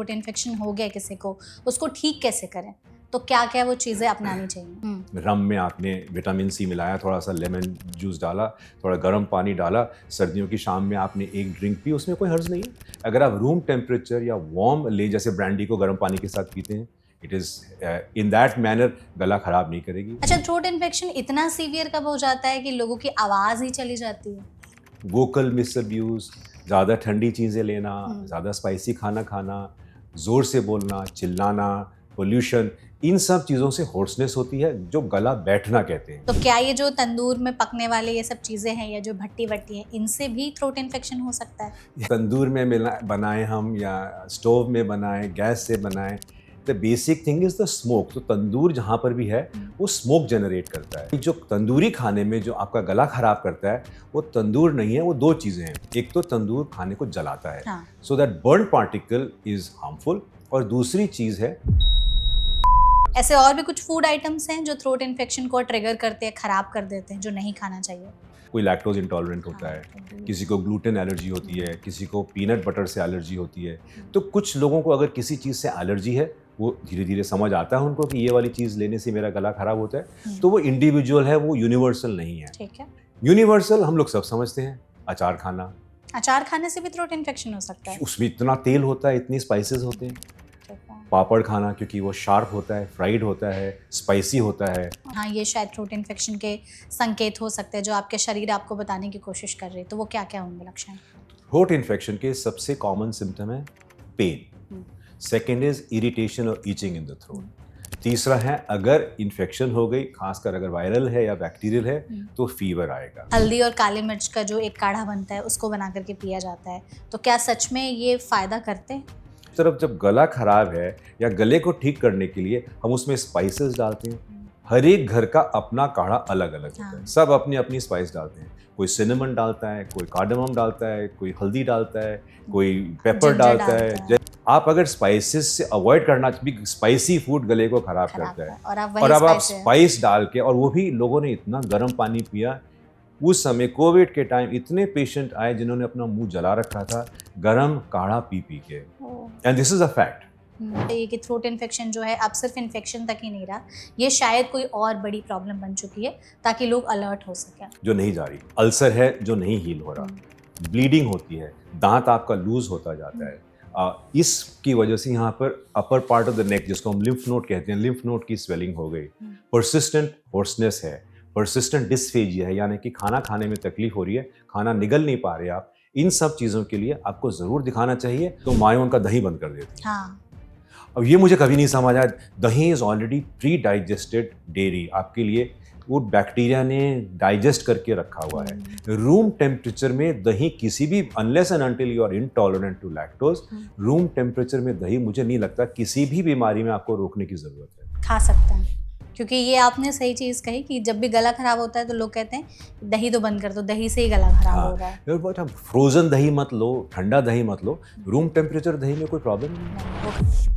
Throat infection हो गया किसी को, उसको ठीक कैसे करें? तो क्या क्या वो चीज़ें अपनानी चाहिए? रम में आपने विटामिन सी मिलाया, थोड़ा सा लेमन जूस डाला, थोड़ा गर्म पानी डाला, सर्दियों की शाम में आपने एक ड्रिंक पी, उसमें कोई हर्ज नहीं है। अगर आप रूम टेम्परेचर या वार्म ले, जैसे ब्रांडी को गर्म पानी के साथ पीते हैं, it is in that manner गला खराब नहीं करेगी। अच्छा, थ्रोट इन्फेक्शन इतना सीवियर कब हो जाता है कि लोगों की आवाज़ ही चली जाती है? वोकल मिसअब्यूज़, ज़्यादा ठंडी चीज़ें लेना, ज़्यादा स्पाइसी खाना खाना, ज़ोर से बोलना, चिल्लाना, पोल्यूशन, इन सब चीज़ों से होर्सनेस होती है, जो गला बैठना कहते हैं। तो क्या ये जो तंदूर में पकने वाले ये सब चीज़ें हैं या जो भट्टी-वट्टी हैं, इनसे भी थ्रोट इन्फेक्शन हो सकता है? तंदूर में बनाएं हम या स्टोव में बनाएं, गैस से बनाएं, the basic thing is the smoke. तो तंदूर जहाँ पर भी है वो स्मोक जनरेट करता है। जो तंदूरी खाने में जो आपका गला खराब करता है वो तंदूर नहीं है, वो दो चीज़ें हैं। एक तो तंदूर खाने को जलाता है, हाँ। So that burn particle is harmful, और दूसरी चीज़ है ऐसे और भी कुछ फूड आइटम्स हैं जो थ्रोट इन्फेक्शन को ट्रिगर करते हैं, खराब कर देते हैं, जो नहीं खाना चाहिए? कोई लैक्टोज इंटॉलरेंट होता है, हाँ, किसी को ग्लूटेन एलर्जी होती है, किसी को पीनट बटर से एलर्जी होती है। तो कुछ लोगों को अगर किसी चीज़ से एलर्जी है, वो धीरे धीरे समझ आता है उनको कि ये वाली चीज़ लेने से मेरा गला खराब होता है, तो वो इंडिविजुअल है, वो यूनिवर्सल नहीं है। ठीक है। यूनिवर्सल हम लोग सब समझते हैं, अचार खाना, अचार खाने से भी थ्रोट इन्फेक्शन हो सकता है? उसमें इतना तेल होता है, इतनी स्पाइसेस होते हैं। ठीक है। पापड़ खाना, क्योंकि वो शार्प होता है, फ्राइड होता है, स्पाइसी होता है। हाँ, ये शायद थ्रोट इन्फेक्शन के संकेत हो सकते हैं जो आपके शरीर आपको बताने की कोशिश कर रही है, तो वो क्या-क्या होंगे लक्षण? थ्रोट इन्फेक्शन के सबसे कॉमन सिम्टम है पेन, सेकेंड इज इरिटेशन और ईचिंग इन द थ्रोट, तीसरा है अगर इन्फेक्शन हो गई, खासकर अगर वायरल है या बैक्टीरियल है, तो फीवर आएगा। हल्दी और काली मिर्च का जो एक काढ़ा बनता है उसको बना करके पिया जाता है, तो क्या सच में ये फ़ायदा करते हैं? तरफ जब गला खराब है या गले को ठीक करने के लिए हम उसमें स्पाइसेस डालते हैं। हर एक घर का अपना काढ़ा अलग अलग होता है, हाँ। सब अपनी अपनी स्पाइस डालते हैं। कोई सिनेमन डालता है, कोई कार्डमम डालता है, कोई हल्दी डालता है, कोई पेपर जिंजर डालता डालता है। है। आप अगर स्पाइसेस से अवॉइड करना, भी स्पाइसी फूड गले को खराब खराब करता है, और आप और वही अब आप स्पाइस है। स्पाइस डाल के, और वो भी लोगों ने इतना गर्म पानी पिया। उस समय कोविड के टाइम इतने पेशेंट आए जिन्होंने अपना मुंह जला रखा था गर्म काढ़ा पी पी के, and this is a fact. ये कि थ्रोट इन्फेक्शन जो है अब सिर्फ इन्फेक्शन तक ही नहीं रहा, ये शायद कोई और बड़ी प्रॉब्लम बन चुकी है, ताकि लोग अलर्ट हो सकें। जो नहीं जा रही, अल्सर है जो नहीं हील हो रहा, ब्लीडिंग होती है, दांत आपका लूज होता जाता है। इसकी वजह से यहाँ पर upper part of the neck, जिसको हम लिम्फ नोड कहते हैं, लिम्फ नोड की स्वेलिंग हो गई। परसिस्टेंट होर्सनेस है, परसिस्टेंट डिस्फेजिया है, यानी कि खाना खाने में तकलीफ हो रही है, खाना निगल नहीं पा रहे आप। इन सब चीज़ों के लिए आपको ज़रूर दिखाना चाहिए। तो माएँ उनका दही बंद कर देती हैं। हाँ। अब ये मुझे कभी नहीं समझ आया, दही is already pre digested dairy, आपके लिए वो बैक्टीरिया ने डाइजेस्ट करके रखा हुआ है। रूम टेम्परेचर में दही किसी भी, unless and until you are intolerant to lactose, room temperature में दही मुझे नहीं लगता किसी भी बीमारी में आपको रोकने की ज़रूरत है। खा सकते हैं, क्योंकि ये आपने सही चीज़ कही कि जब भी गला खराब होता है तो लोग कहते हैं दही तो बंद कर दो, दही से ही गला खराब हो रहा है। बट आप फ्रोजन दही मत लो, ठंडा दही मत लो, रूम टेम्परेचर दही में कोई प्रॉब्लम नहीं है।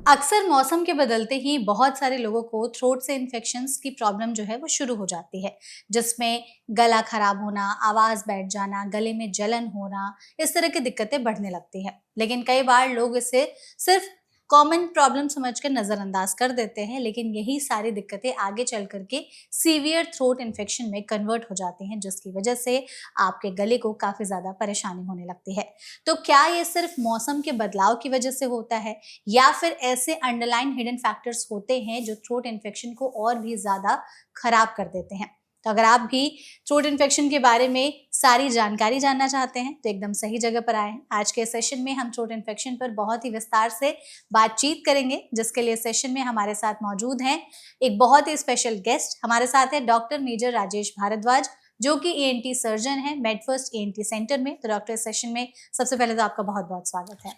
अक्सर मौसम के बदलते ही बहुत सारे लोगों को थ्रोट से इन्फेक्शंस की प्रॉब्लम जो है वो शुरू हो जाती है, जिसमें गला खराब होना, आवाज़ बैठ जाना, गले में जलन होना, इस तरह की दिक्कतें बढ़ने लगती हैं। लेकिन कई बार लोग इसे सिर्फ कॉमन प्रॉब्लम समझकर नज़रअंदाज कर देते हैं, लेकिन यही सारी दिक्कतें आगे चल करके सीवियर थ्रोट इन्फेक्शन में कन्वर्ट हो जाती हैं, जिसकी वजह से आपके गले को काफ़ी ज़्यादा परेशानी होने लगती है। तो क्या ये सिर्फ मौसम के बदलाव की वजह से होता है, या फिर ऐसे अंडरलाइन हिडन फैक्टर्स होते हैं जो थ्रोट इन्फेक्शन को और भी ज़्यादा खराब कर देते हैं? तो अगर आप भी थ्रोट इन्फेक्शन के बारे में सारी जानकारी जानना चाहते हैं तो एकदम सही जगह पर आए हैं। आज के सेशन में हम थ्रोट इन्फेक्शन पर बहुत ही विस्तार से बातचीत करेंगे, जिसके लिए सेशन में हमारे साथ मौजूद हैं एक बहुत ही स्पेशल गेस्ट। हमारे साथ है डॉक्टर मेजर राजेश भारद्वाज, जो कि ENT सर्जन है मेडफर्स्ट ENT सेंटर में। तो डॉक्टर, इस सेशन में सबसे पहले तो आपका बहुत बहुत स्वागत है।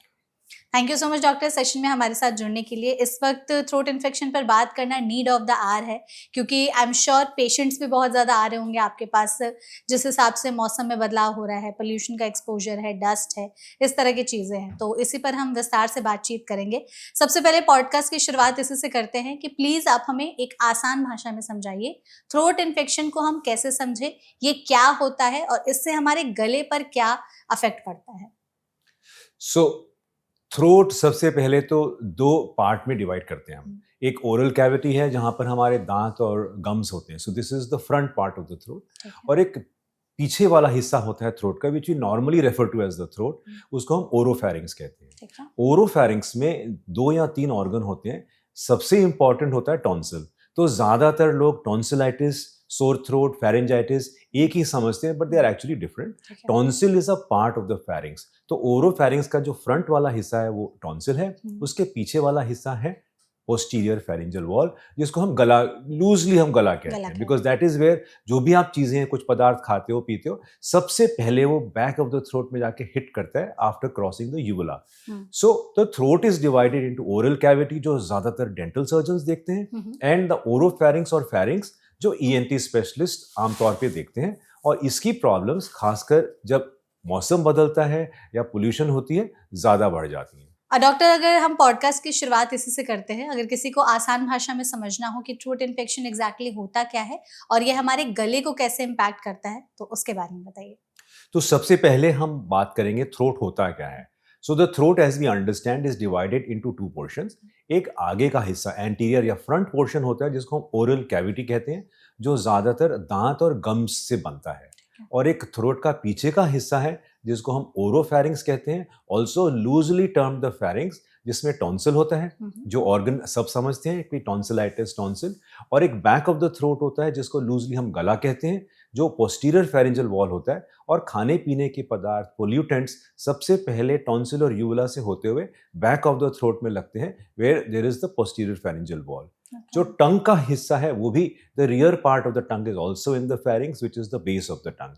Thank you so much doctor session में हमारे साथ जुड़ने के लिए। इस वक्त थ्रोट इन्फेक्शन पर बात करना नीड ऑफ द आवर है, क्योंकि आई एम श्योर पेशेंट्स भी बहुत ज़्यादा आ रहे होंगे आपके पास, जिस हिसाब से मौसम में बदलाव हो रहा है, पोल्यूशन का एक्सपोजर है, डस्ट है, इस तरह की चीज़ें हैं। तो इसी पर हम विस्तार से बातचीत करेंगे। सबसे पहले पॉडकास्ट की शुरुआत इसी से करते हैं कि प्लीज़ आप हमें एक आसान भाषा में समझाइए, थ्रोट इन्फेक्शन को हम कैसे समझें, ये क्या होता है और इससे हमारे गले पर क्या अफेक्ट पड़ता है। सो थ्रोट सबसे पहले तो दो पार्ट में डिवाइड करते हैं हम। एक ओरल कैविटी है जहाँ पर हमारे दांत और गम्स होते हैं, so this is the front part of the throat. और एक पीछे वाला हिस्सा होता है थ्रोट का, which we normally refer to as the throat, उसको हम ओरोफैरिंग्स कहते हैं। ओरोफैरिंग्स में 2 या 3 ऑर्गन होते हैं। सबसे इंपॉर्टेंट होता है टॉन्सिल। तो ज्यादातर लोग टॉन्सिलाइटिस, सोर थ्रोट, फेरेंजाइटिस एक ही समझते हैं, but they are actually different. Tonsil is a part of the pharynx. तो ओरोफैरिंग्स का जो फ्रंट वाला हिस्सा है वो टॉन्सिल है, उसके पीछे वाला हिस्सा है पोस्टीरियर फेरिंजियल वॉल, जिसको हम गला, लूजली हम गला कहते हैं, बिकॉज दैट इज वेयर जो भी आप चीजें, कुछ पदार्थ खाते हो, पीते हो, सबसे पहले वो बैक ऑफ द थ्रोट में जाके हिट करता है after crossing the uvula. So the throat is divided into oral cavity, जो ज्यादातर डेंटल सर्जन्स देखते हैं, एंड द ओरोफैरिंग्स और फेरिंग्स जो ENT स्पेशलिस्ट आमतौर पे देखते हैं। और इसकी प्रॉब्लम्स खासकर जब मौसम बदलता है या पोल्यूशन होती है, ज़्यादा बढ़ जाती हैं। डॉक्टर, अगर हम पॉडकास्ट की शुरुआत इसी से करते हैं, अगर किसी को आसान भाषा में समझना हो कि थ्रोट इन्फेक्शन एग्जैक्टली होता क्या है और ये हमारे गले को कैसे इम्पैक्ट करता है, तो उसके बारे में बताइए। तो सबसे पहले हम बात करेंगे थ्रोट होता क्या है। So the throat as we understand is divided into 2 portions. एक आगे का हिस्सा एंटीरियर या फ्रंट पोर्शन होता है, जिसको हम ओरल कैविटी कहते हैं, जो ज्यादातर दांत और गम्स से बनता है। और एक थ्रोट का पीछे का हिस्सा है जिसको हम ओरोफैरिंग्स कहते हैं, also loosely termed the pharynx, जिसमें टॉन्सिल होता है, जो ऑर्गन सब समझते हैं कि टॉन्सिलाइटिस, टॉन्सिल। और एक बैक ऑफ द थ्रोट होता है जिसको लूजली हम गला कहते हैं, जो पोस्टीरियर फेरिंजियल वॉल होता है। और खाने पीने के पदार्थ, पोल्यूटेंट्स सबसे पहले टॉन्सिल और यूवुला से होते हुए बैक ऑफ द थ्रोट में लगते हैं, where there is the posterior pharyngeal wall. जो टंग का हिस्सा है वो भी, the rear part of the tongue is also in the pharynx, which is the base of the tongue.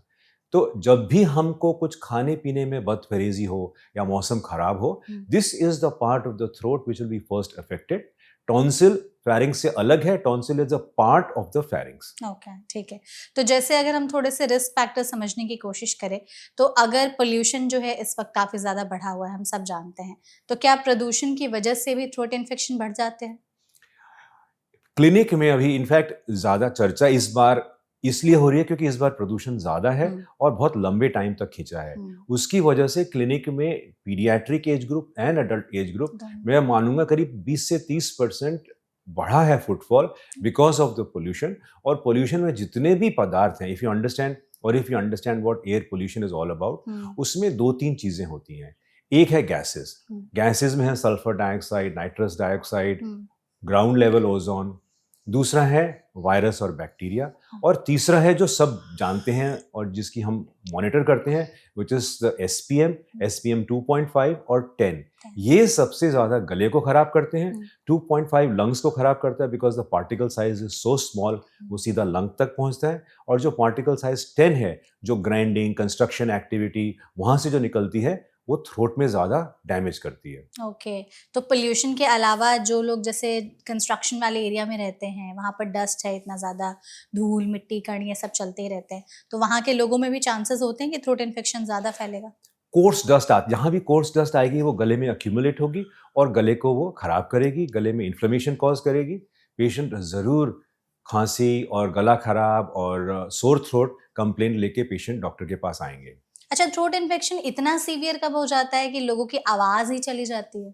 तो जब भी हमको कुछ खाने पीने में बदफरेजी हो या मौसम खराब हो, this is the part of the throat which will be first affected. Tonsil pharynx से अलग है, tonsil is a part of the pharynx. Okay, ठीक है। तो जैसे अगर हम थोड़े से रिस्क फैक्टर समझने की कोशिश करें, तो अगर पोल्यूशन जो है इस वक्त काफी ज्यादा बढ़ा हुआ है, हम सब जानते हैं, तो क्या प्रदूषण की वजह से भी थ्रोट इन्फेक्शन बढ़ जाते हैं? क्लिनिक में अभी इनफैक्ट ज्यादा चर्चा इस बार इसलिए हो रही है क्योंकि इस बार प्रदूषण ज्यादा है और बहुत लंबे टाइम तक खिंचा है। उसकी वजह से क्लिनिक में paediatric age group and adult age group, मैं मानूंगा करीब 20 से 30% बढ़ा है footfall, because of the pollution. और पोल्यूशन में जितने भी पदार्थ हैं, if you understand what air pollution is all about, उसमें 2-3 चीजें होती हैं। एक है गैसेस में है sulphur dioxide, nitrous dioxide, ground level ozone. दूसरा है वायरस और बैक्टीरिया, और तीसरा है जो सब जानते हैं और जिसकी हम मॉनिटर करते हैं, विच इज द SPM 2.5 और 10। ये सबसे ज्यादा गले को खराब करते हैं। 2.5 लंग्स को खराब करता है, because the particle size is so small, वो सीधा लंग तक पहुंचता है। और जो पार्टिकल साइज 10 है, जो ग्राइंडिंग, कंस्ट्रक्शन एक्टिविटी वहां से जो निकलती है, वो थ्रोट में ज़्यादा डैमेज करती है। ओके, तो पोल्यूशन के अलावा जो लोग जैसे कंस्ट्रक्शन वाले एरिया में रहते हैं, वहाँ पर डस्ट है इतना ज़्यादा, धूल, मिट्टी, कण, ये सब चलते ही रहते हैं, तो वहाँ के लोगों में भी चांसेस होते हैं कि थ्रोट इन्फेक्शन ज़्यादा फैलेगा? कोर्स डस्ट जहाँ भी कोर्स डस्ट आएगी, वो गले में अक्यूमुलेट होगी और गले को वो खराब करेगी, गले में इन्फ्लेमेशन कॉज करेगी। पेशेंट ज़रूर खांसी और गला खराब और सोर थ्रोट कंप्लेंट लेके पेशेंट डॉक्टर के पास आएंगे। अच्छा, थ्रोट इन्फेक्शन इतना सीवियर कब हो जाता है कि लोगों की आवाज ही चली जाती है?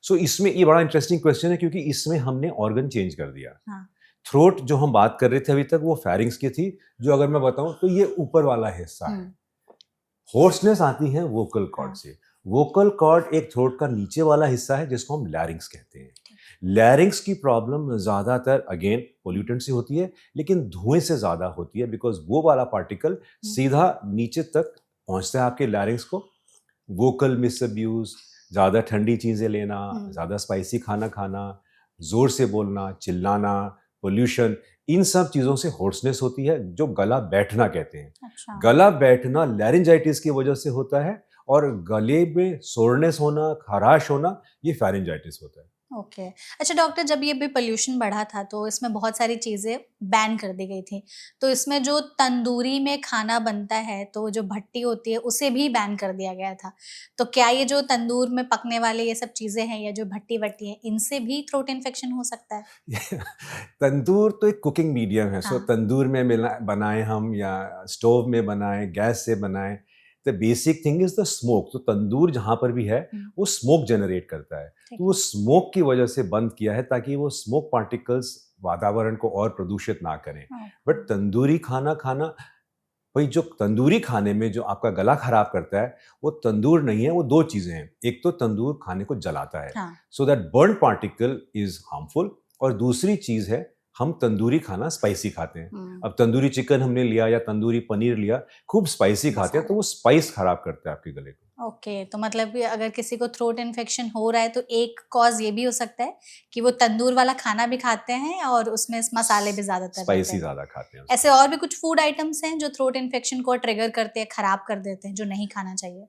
सो इसमें ये बड़ा इंटरेस्टिंग क्वेश्चन है, क्योंकि इसमें हमने ऑर्गन चेंज कर दिया। हाँ। थ्रोट जो हम बात कर रहे थे अभी तक, वो फेरिंग्स की थी, जो अगर मैं बताऊं तो ये ऊपर वाला हिस्सा है। होर्सनेस आती है वोकल कॉर्ड से। वोकल कॉर्ड एक थ्रोट का नीचे वाला हिस्सा है, जिसको हम लैरिंग्स कहते हैं। लैरिंग्स की प्रॉब्लम ज्यादातर अगेन पोल्यूटेंट से होती है, लेकिन धुएं से ज्यादा होती है, बिकॉज वो वाला पार्टिकल सीधा नीचे तक पहुंचता है आपके लैरिंग्स को। वोकल मिसअब्यूज, ज़्यादा ठंडी चीज़ें लेना, ज़्यादा स्पाइसी खाना खाना, ज़ोर से बोलना, चिल्लाना, पोल्यूशन, इन सब चीज़ों से होर्सनेस होती है, जो गला बैठना कहते हैं। अच्छा। गला बैठना लैरिंजाइटिस की वजह से होता है, और गले में सोरनेस होना, खराश होना, ये फेरिंजाइटिस होता है। ओके। अच्छा डॉक्टर, जब ये भी पोल्यूशन बढ़ा था तो इसमें बहुत सारी चीज़ें बैन कर दी गई थी। तो इसमें जो तंदूरी में खाना बनता है तो जो भट्टी होती है उसे भी बैन कर दिया गया था। तो क्या ये जो तंदूर में पकने वाले ये सब चीज़ें हैं या जो भट्टी-वट्टी हैं इनसे भी थ्रोट इन्फेक्शन हो सकता है? तंदूर तो एक कुकिंग मीडियम है, सो हाँ। तंदूर में बनाएं हम या स्टोव में बनाएं, गैस से बनाएं, the basic thing is the smoke. तो तंदूर जहाँ पर भी है वो स्मोक जनरेट करता है, ठीक तो वो है। स्मोक की वजह से बंद किया है ताकि वो स्मोक पार्टिकल्स वातावरण को और प्रदूषित ना करें। But okay. तंदूरी खाना खाना, भाई जो तंदूरी खाने में जो आपका गला खराब करता है वो तंदूर नहीं है, वो दो चीजें हैं। एक तो तंदूर खाने को जलाता है, हाँ। So that burn particle is harmful, और दूसरी चीज है हम तंदूरी खाना स्पाइसी खाते हैं। अब तंदूरी चिकन हमने लिया या तंदूरी पनीर लिया, खूब स्पाइसी खाते हैं तो मसाला। वो स्पाइस खराब करता है आपके गले को। ओके, तो मतलब कि अगर किसी को थ्रोट इन्फेक्शन हो रहा है तो एक कॉज ये भी हो सकता है कि वो तंदूर वाला खाना भी खाते हैं और उसमें मसाले भी ज़्यादातर रहते स्पाइसी हैं। ज्यादा खाते हैं ऐसे उसमें। और भी कुछ फूड आइटम्स हैं जो थ्रोट इन्फेक्शन को ट्रिगर करते हैं, खराब कर देते हैं, जो नहीं खाना चाहिए?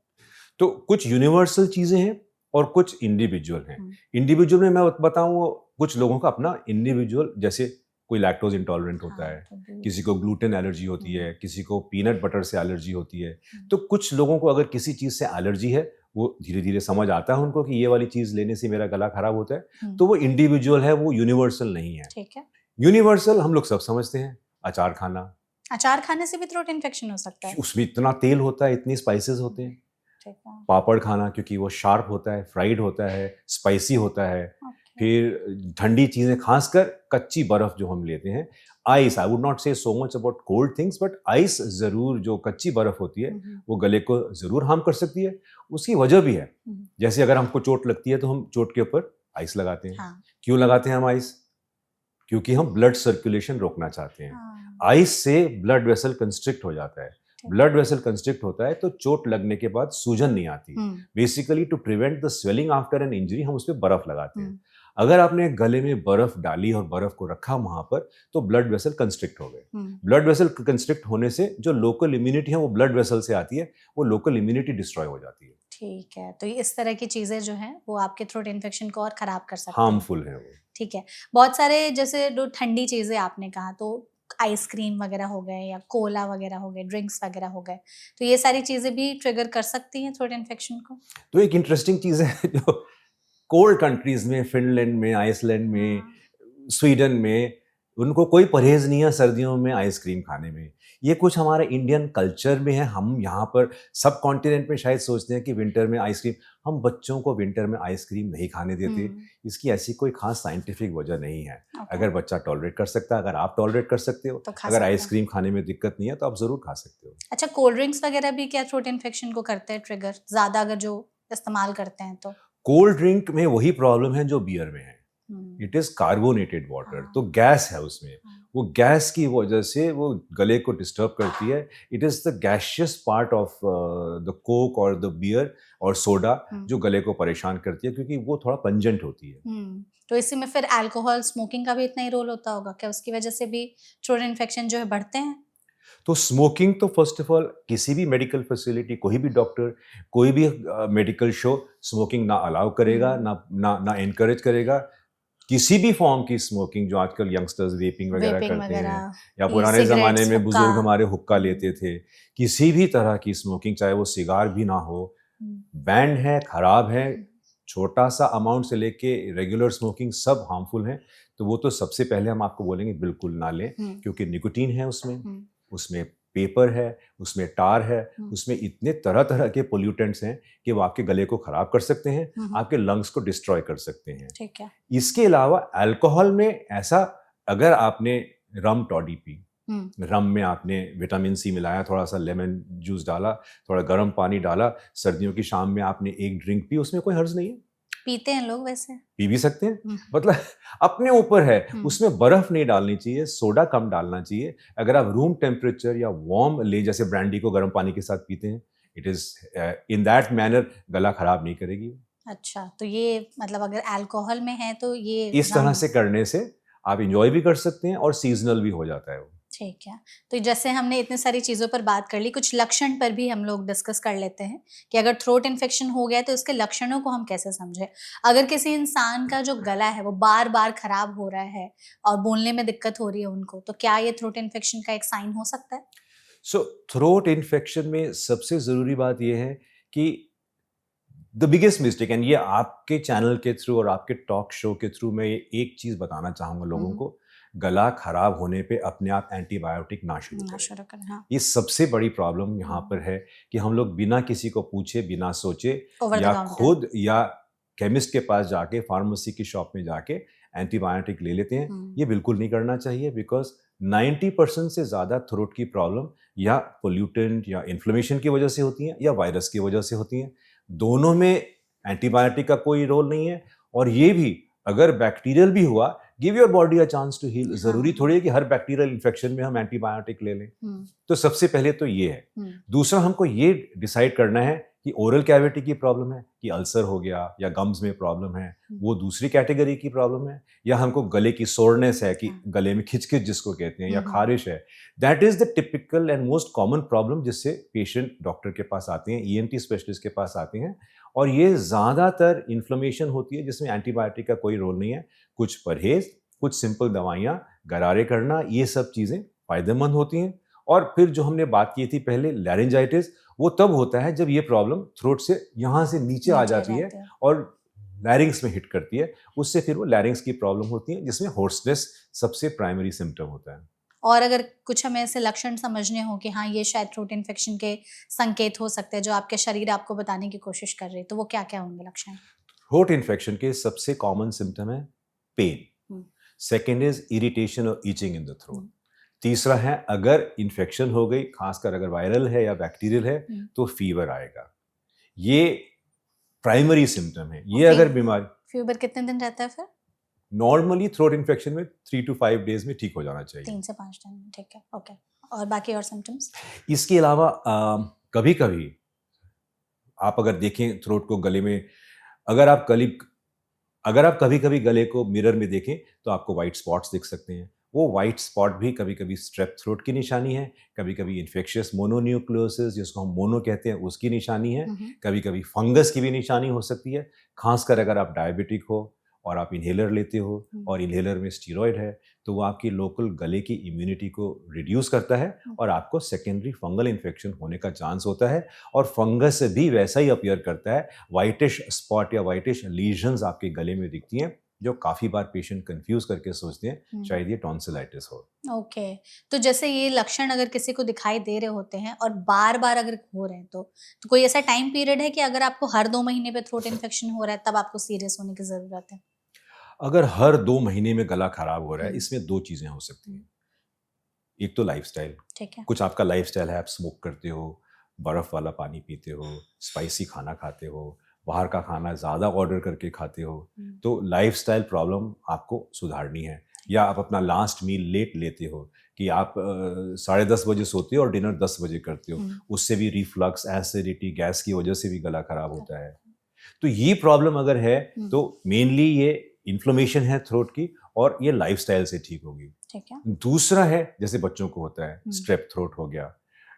तो कुछ यूनिवर्सल चीजें हैं और कुछ इंडिविजुअल हैं। हुँ। इंडिविजुअल में मैं बताऊं, कुछ लोगों का अपना इंडिविजुअल, जैसे कोई लैक्टोज इंटॉलरेंट होता हाँ, है, तो भी किसी को ग्लूटेन एलर्जी होती है, किसी को पीनट बटर से एलर्जी होती है। हुँ, तो कुछ लोगों को अगर किसी चीज़ से एलर्जी है, वो धीरे धीरे समझ आता है उनको कि ये वाली चीज़ लेने से मेरा गला खराब होता है, हुँ, तो वो इंडिविजुअल है, वो यूनिवर्सल नहीं है। ठीक है। यूनिवर्सल हम लोग सब समझते हैं, अचार खाना, अचार खाने से भी थ्रोट इन्फेक्शन हो सकता है? उसमें इतना तेल होता है, इतनी स्पाइसेस होते हैं। ठीक है। पापड़ खाना, क्योंकि वो शार्प होता है, फ्राइड होता है, स्पाइसी होता है। ओके। फिर ठंडी चीज़ें, खासकर कच्ची बर्फ़ जो हम लेते हैं, आइस, आई वुड नॉट से so much about cold things, but ice ज़रूर, जो कच्ची बर्फ़ होती है, वो गले को ज़रूर हार्म कर सकती है। उसकी वजह भी है, जैसे अगर हमको चोट लगती है तो हम चोट के ऊपर आइस लगाते हैं। हाँ। क्यों लगाते हैं हम आइस? क्योंकि हम ब्लड सर्कुलेशन रोकना चाहते हैं। हाँ, आइस से ब्लड वेसल कंस्ट्रिक्ट हो जाता है। ठीक। ब्लड वेसल कंस्ट्रिक्ट होता है तो चोट लगने के बाद सूजन नहीं आती। हुँ, basically to prevent the swelling after an injury हम उस पर बर्फ लगाते हैं। हुँ, अगर आपने गले में बर्फ डाली और बर्फ को रखा वहां पर, तो ब्लड वेसल कंस्ट्रिक्ट हो गए। हुँ। ब्लड वेसल कंस्ट्रिक्ट होने से जो लोकल इम्यूनिटी है वो ब्लड वेसल से आती है, वो लोकल इम्यूनिटी डिस्ट्रॉय हो जाती है। ठीक है, तो इस तरह की चीज़ें जो हैं वो आपके थ्रोट इन्फेक्शन को और ख़राब कर सकती हैं। हार्मफुल है वो। ठीक है। बहुत सारे जैसे जो ठंडी चीज़ें आपने कहा तो आइसक्रीम वग़ैरह हो गए या कोला वग़ैरह हो गए, ड्रिंक्स वग़ैरह हो गए, तो ये सारी चीज़ें भी ट्रिगर कर सकती हैं थ्रोट इन्फेक्शन को? तो एक इंटरेस्टिंग चीज़ है जो कोल्ड कंट्रीज में, फिनलैंड में, आइसलैंड में, हाँ। स्वीडन में, उनको कोई परहेज नहीं है सर्दियों में आइसक्रीम खाने में। ये कुछ हमारे इंडियन कल्चर में है। हम यहाँ पर सब कॉन्टिनेंट में शायद सोचते हैं कि विंटर में आइसक्रीम, हम बच्चों को विंटर में आइसक्रीम नहीं खाने देते। हुँ, इसकी ऐसी कोई खास साइंटिफिक वजह नहीं है। ओके, अगर बच्चा टॉलरेट कर सकता है, अगर आप टॉलरेट कर सकते हो, तो खा अगर सकते हैं। आइसक्रीम खाने में दिक्कत नहीं है, तो आप ज़रूर खा सकते हो। अच्छा, कोल्ड ड्रिंक्स वग़ैरह भी क्या थ्रोट इन्फेक्शन को करते हैं ट्रिगर, ज़्यादा अगर जो इस्तेमाल करते हैं तो? कोल्ड ड्रिंक में वही प्रॉब्लम है जो बियर में है। हुँ, इट इज़ कार्बोनेटेड वाटर, हाँ, तो गैस है उसमें। हाँ, वो गैस की वजह से वो गले को डिस्टर्ब करती है। It is the gaseous part of the Coke और द बियर और सोडा हुँ, जो गले को परेशान करती है, क्योंकि वो थोड़ा पंजेंट होती है। हुँ। तो इसी में फिर अल्कोहल, स्मोकिंग का भी इतना ही रोल होता होगा क्या? उसकी वज़ह से भी थ्रोट इन्फेक्शन जो है बढ़ते हैं? तो स्मोकिंग तो फर्स्ट ऑफ ऑल किसी भी मेडिकल फैसिलिटी, कोई भी डॉक्टर, कोई भी मेडिकल शो स्मोकिंग ना अलाउ करेगा, हुँ, ना एनकरेज करेगा। किसी भी फॉर्म की स्मोकिंग, जो आजकल यंगस्टर्स वेपिंग वगैरह वेपिंग करते हैं, वग़ैरह, या ई पुराने ज़माने सिगरेट्स, में हुक्का। बुजुर्ग हमारे हुक्का हुँ, लेते थे, किसी भी तरह की स्मोकिंग, चाहे वो सिगार भी ना हो, हुँ, बैंड है, खराब है। हुँ, छोटा सा अमाउंट से लेके रेगुलर स्मोकिंग सब हार्मफुल हैं। तो वो तो सबसे पहले हम आपको बोलेंगे बिल्कुल ना लें, हुँ, क्योंकि निकोटीन है उसमें, हुँ, उसमें पेपर है, उसमें टार है, हुँ, उसमें इतने तरह-तरह के पोल्यूटेंट्स हैं कि वो आपके गले को खराब कर सकते हैं, हुँ, हुँ, आपके लंग्स को डिस्ट्रॉय कर सकते हैं। ठीक है। इसके अलावा अल्कोहल में ऐसा, अगर आपने रम टॉडी पी, हुँ, रम में आपने विटामिन सी मिलाया, थोड़ा-सा लेमन जूस डाला, थोड़ा गर्म पानी डाला, सर्दियों की शाम में आपने एक ड्रिंक पी, उसमें कोई हर्ज नहीं है। पीते हैं लोग वैसे? पी भी सकते हैं, हुँ, मतलब अपने ऊपर है। हुँ, उसमें बर्फ नहीं डालनी चाहिए, सोडा कम डालना चाहिए। अगर आप रूम टेम्परेचर या वार्म ले, जैसे ब्रांडी को गर्म पानी के साथ पीते हैं, it is in that manner गला खराब नहीं करेगी। अच्छा, तो ये मतलब अगर अल्कोहल में है तो ये इस तरह रम। से करने से आप एन्जॉय भी कर सकते हैं और सीज़नल भी हो जाता है वो। ठीक है। तो जैसे हमने इतनी सारी चीज़ों पर बात कर ली, कुछ लक्षण पर भी हम लोग डिस्कस कर लेते हैं कि अगर थ्रोट इन्फेक्शन हो गया है तो उसके लक्षणों को हम कैसे समझें? अगर किसी इंसान का जो गला है वो बार-बार खराब हो रहा है और बोलने में दिक्कत हो रही है उनको, तो क्या ये थ्रोट इन्फेक्शन का एक साइन हो सकता है? सो थ्रोट इन्फेक्शन में सबसे ज़रूरी बात ये है कि द बिगेस्ट मिस्टेक, एंड ये आपके चैनल के थ्रू और आपके टॉक शो के थ्रू मैं ये एक चीज़ बताना चाहूँगा लोगों हुँ, को, गला खराब होने पे अपने आप एंटीबायोटिक ना शुरू ना करें। शुरू करें, हाँ। ये सबसे बड़ी प्रॉब्लम यहाँ पर है कि हम लोग बिना किसी को पूछे, बिना सोचे ओवर द या काउंटर। खुद या केमिस्ट के पास जाके, फार्मेसी की शॉप में जाके एंटीबायोटिक ले लेते हैं। हुँ, ये बिल्कुल नहीं करना चाहिए, बिकॉज़ 90% से ज़्यादा थ्रोट की प्रॉब्लम या पोल्यूटेंट या इन्फ्लेमेशन की वजह से होती हैं या वायरस की वजह से होती हैं। दोनों में एंटीबायोटिक का कोई रोल नहीं है, और ये भी अगर बैक्टीरियल भी हुआ, give your body a chance to heal. ज़रूरी हाँ, थोड़ी है कि हर बैक्टीरियल इन्फेक्शन में हम एंटीबायोटिक ले लें। हुँ, तो सबसे पहले तो ये है। हुँ, दूसरा, हमको ये डिसाइड करना है कि ओरल कैविटी की प्रॉब्लम है, कि अल्सर हो गया या गम्स में प्रॉब्लम है, हुँ, वो दूसरी कैटेगरी की प्रॉब्लम है, या हमको गले की सोरनेस है कि हाँ, गले में खिच-खिच जिसको कहते हैं, या हुँ, हुँ, ख़ारिश है। That is the typical and most common problem जिससे पेशेंट डॉक्टर के पास आते हैं, ईएनटी स्पेशलिस्ट के पास आते हैं, और ये ज़्यादातर इन्फ्लेमेशन होती है जिसमें एंटीबायोटिक का कोई रोल नहीं है। कुछ परहेज़, कुछ सिंपल दवाइयाँ, गरारे करना, ये सब चीज़ें फ़ायदेमंद होती हैं। और फिर जो हमने बात की थी पहले, लैरिंजाइटिस, वो तब होता है जब ये प्रॉब्लम थ्रोट से यहाँ से नीचे आ नीचे जाती है जाते हैं। और लैरिंग्स में हिट करती है। उससे फिर वो लैरिंग्स की प्रॉब्लम होती है, जिसमें होर्सनेस सबसे प्राइमरी सिम्पटम होता है। और अगर कुछ हमें ऐसे लक्षण समझने हो कि हाँ, ये शायद थ्रोट इन्फेक्शन के संकेत हो सकते हैं, जो आपके शरीर आपको बताने की कोशिश कर रही है, तो वो क्या-क्या होंगे लक्षण? थ्रोट इन्फेक्शन के सबसे कॉमन सिम्पटम है पेन। हुँ, सेकेंड इज इरिटेशन और ईचिंग इन द थ्रोट। हुँ, तीसरा है, अगर इन्फेक्शन हो गई, खासकर अगर वायरल है या बैक्टीरियल है, हुँ। तो फीवर आएगा। ये प्राइमरी सिम्पटम है। और ये अगर बीमारी फीवर कितने दिन रहता है फिर? नॉर्मली थ्रोट इन्फेक्शन में 3 to 5 डेज में ठीक हो जाना चाहिए। 3 से 5 दिन, ठीक है, ओके। और बाकी और सिम्पटम्स? इसके अलावा कभी-कभी आप अगर देखें थ्रोट को, गले में, अगर आप कली अगर आप कभी-कभी गले को मिरर में देखें, तो आपको व्हाइट स्पॉट्स दिख सकते हैं। वो व्हाइट स्पॉट भी कभी-कभी स्ट्रेप थ्रोट की निशानी है, कभी-कभी इन्फेक्शियस मोनोन्यूक्लियोसिस, जिसको हम मोनो कहते हैं, उसकी निशानी है, हुँ, हुँ, कभी-कभी फंगस की भी निशानी हो सकती है। खासकर अगर आप डायबिटिक हो और आप इन्हेलर लेते हो, हुँ, और इन्हेलर में स्टीरॉयड है, तो वो आपकी लोकल गले की इम्यूनिटी को रिड्यूस करता है, हुँ। और आपको सेकेंडरी फंगल इन्फेक्शन होने का चांस होता है। और फंगस भी वैसा ही अपीयर करता है, व्हाइटिश स्पॉट या व्हाइटिश लीजन्स आपके गले में दिखती हैं, जो काफ़ी बार पेशेंट कंफ्यूज करके सोचते हैं हुँ, शायद ये टॉन्सिलाइटिस हो। ओके। तो जैसे ये लक्षण अगर किसी को दिखाई दे रहे होते हैं और बार-बार अगर हो रहे हैं तो कोई ऐसा टाइम पीरियड है कि अगर आपको हर 2 महीने पे थ्रोट इन्फेक्शन हो रहा है, तब आपको सीरियस होने की ज़रूरत है? अगर हर 2 महीने में गला खराब हो रहा है, हुँ, इसमें 2 चीज़ें हो सकती हुँ, हैं। एक तो लाइफ़स्टाइल, ठीक है। कुछ आपका लाइफ़स्टाइल है, आप स्मोक करते हो, बर्फ़ वाला पानी पीते हो, स्पाइसी खाना खाते हो, बाहर का खाना ज़्यादा ऑर्डर करके खाते हो, हुँ, तो लाइफ़स्टाइल प्रॉब्लम आपको सुधारनी है। या आप अपना लास्ट मील लेट लेते हो, कि आप साढ़े 10 बजे सोते हो और डिनर 10 बजे करते हो, हुँ, उससे भी रिफ्लक्स, एसिडिटी, गैस की वजह से भी गला खराब होता है। करेक्ट। तो ये प्रॉब्लम अगर है, हुँ, तो मेनली ये इन्फ्लेमेशन है थ्रोट की, और ये लाइफ़स्टाइल से ठीक होगी। ठीक है। दूसरा है, जैसे बच्चों को होता है, हुँ, स्ट्रेप थ्रोट हो गया,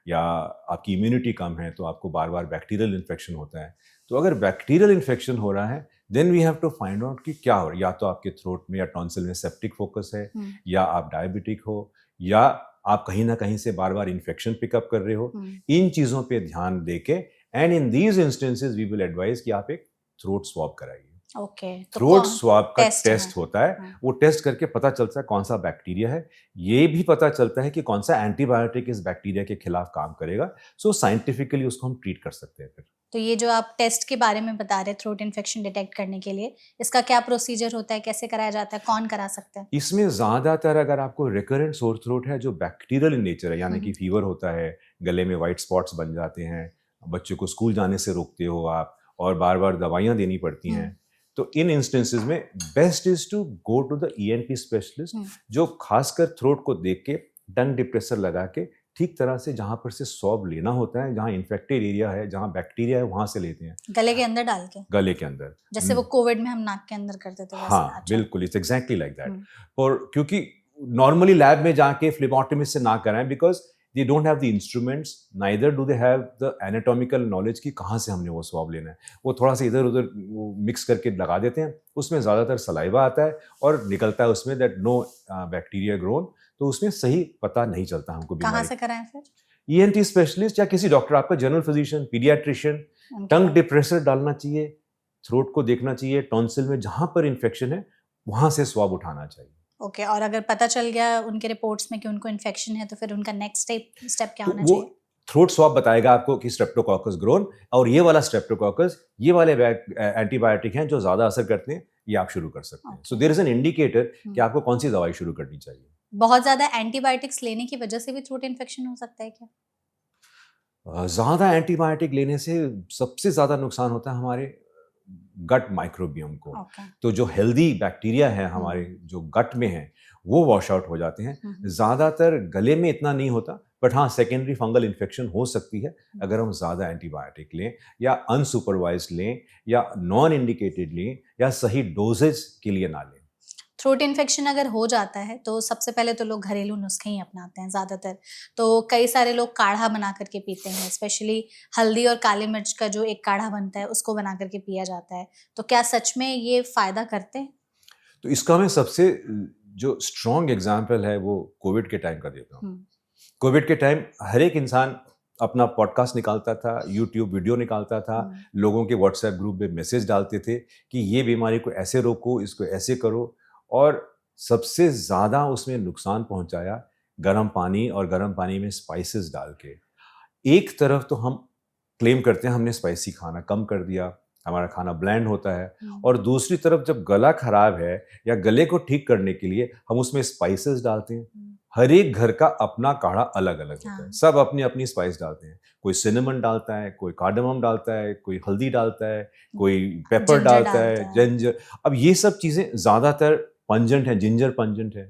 या आपकी इम्यूनिटी कम है, तो आपको बार-बार बैक्टीरियल इन्फेक्शन होता है। तो अगर बैक्टीरियल इन्फेक्शन हो रहा है, then we have to find out कि क्या हो रहा है। या तो आपके थ्रोट में या टॉन्सिल में सेप्टिक फोकस है, हुँ, या आप डायबिटिक हो, या आप कहीं न कहीं से बार-बार इन्फेक्शन पिकअप कर रहे हो। हुँ, इन चीज़ों पे ध्यान देके, and in these instances we will advise कि आप एक थ्रोट स्वैब कराइए। ओके। तो थ्रोट स्वैब का टेस्ट है। टेस्ट होता है, हाँ, वो टेस्ट करके पता चलता है कौन-सा बैक्टीरिया है। ये भी पता चलता है कि कौन-सा एंटीबायोटिक इस बैक्टीरिया के खिलाफ काम करेगा। सो साइंटिफिकली उसको हम ट्रीट कर सकते हैं फिर। तो ये जो आप टेस्ट के बारे में बता रहे हैं थ्रोट इन्फेक्शन डिटेक्ट करने के लिए, इसका क्या प्रोसीजर होता है? कैसे कराया जाता है? कौन करा सकता है? इसमें ज़्यादातर अगर आपको रिकरेंट सोर थ्रोट है जो बैक्टीरियल इन नेचर है, हुँ, यानी कि हुँ, फीवर होता है, गले में व्हाइट स्पॉट्स बन जाते हैं, बच्चों को स्कूल जाने से रोकते हो आप, और बार-बार दवाइयाँ देनी पड़ती हुँ, हैं। तो इन इंस्टेंसेस में best is to go to the ENT specialist, हुँ। जो खासकर थ्रोट को देख के टंग डिप्रेसर लगा के ठीक तरह से जहाँ पर से स्वैब लेना होता है, जहाँ इन्फेक्टेड एरिया है, जहाँ बैक्टीरिया है, वहाँ से लेते हैं, गले के अंदर डाल के? गले के अंदर। जैसे वो कोविड में हम नाक के अंदर करते थे वैसे? हाँ, अच्छा। बिल्कुल, इट्स एग्ज़ैक्टली लाइक दैट। हुँ, और क्योंकि नॉर्मली लैब में जाके फ्लेबोटोमिस्ट से ना कराएं, because they don't have the instruments, neither do they have the anatomical knowledge कि कहाँ से हमने वो स्वाब लेना है। वो थोड़ा सा इधर उधर मिक्स करके लगा देते हैं, उसमें ज़्यादातर सलाइवा आता है और निकलता है उसमें दैट नो बैक्टीरिया ग्रोन, तो उसमें सही पता नहीं चलता हमको कहाँ बीमारी। से कराएं फिर? ENT स्पेशलिस्ट या किसी डॉक्टर, आपका जनरल फिजिशियन, पीडियाट्रिशियन, टंग डिप्रेसर डालना चाहिए, थ्रोट को देखना चाहिए, टॉन्सिल में जहाँ पर इन्फेक्शन है वहाँ से स्वाब उठाना चाहिए। ओके, और अगर पता चल गया उनके रिपोर्ट्स में कि उनको इन्फेक्शन है तो फिर उनका नेक्स्ट स्टेप क्या तो होना वो चाहिए? थ्रोट स्वाब बताएगा आपको कि स्ट्रेप्टोकोकस ग्रोन और ये वाला स्ट्रेप्टोकोकस, ये वाले एंटीबायोटिक हैं जो ज़्यादा असर करते हैं, ये आप शुरू कर सकते हैं। So there is an indicator कि आपको कौन सी दवाई शुरू करनी चाहिए। बहुत ज़्यादा एंटीबायोटिक्स लेने की वजह से भी थ्रोट इन्फेक्शन हो सकता है क्या? ज़्यादा एंटीबायोटिक लेने से सबसे ज़्यादा नुकसान होता है हमारे गट माइक्रोबियम को। ओके। तो जो हेल्दी बैक्टीरिया है हमारे जो गट में है वो वॉश आउट हो जाते हैं। ज़्यादातर गले में इतना नहीं होता, बट हाँ सेकेंडरी फंगल इन्फेक्शन हो सकती है अगर हम ज़्यादा एंटीबायोटिक लें या अनसुपरवाइज्ड लें या नॉन इंडिकेटेड लें या सही डोजेज के लिए ना लें। थ्रोट इन्फेक्शन अगर हो जाता है तो सबसे पहले तो लोग घरेलू नुस्खे ही अपनाते हैं ज़्यादातर। तो कई सारे लोग काढ़ा बना करके पीते हैं, स्पेशली हल्दी और काली मिर्च का जो एक काढ़ा बनता है उसको बना करके पिया जाता है। तो क्या सच में ये फ़ायदा करते हैं? तो इसका मैं सबसे जो स्ट्रॉन्ग एग्जाम्पल है वो कोविड के टाइम का देता हूँ। कोविड के टाइम हर एक इंसान अपना पॉडकास्ट निकालता था, यूट्यूब वीडियो निकालता था, लोगों के व्हाट्सएप ग्रुप में मैसेज डालते थे कि ये बीमारी को ऐसे रोको, इसको ऐसे करो। और सबसे ज़्यादा उसमें नुकसान पहुंचाया गर्म पानी और गर्म पानी में स्पाइसेस डाल के। एक तरफ तो हम क्लेम करते हैं हमने स्पाइसी खाना कम कर दिया, हमारा खाना ब्लैंड होता है, और दूसरी तरफ जब गला खराब है या गले को ठीक करने के लिए हम उसमें स्पाइसेस डालते हैं। हर एक घर का अपना काढ़ा अलग अलग होता है, सब अपनी अपनी स्पाइस डालते हैं। कोई सिनेमन डालता है, कोई कार्डमम डालता है, कोई हल्दी डालता है, कोई पेपर डालता है, जिंजर। अब ये सब चीज़ें ज़्यादातर पंजेंट है, जिंजर पंजेंट है।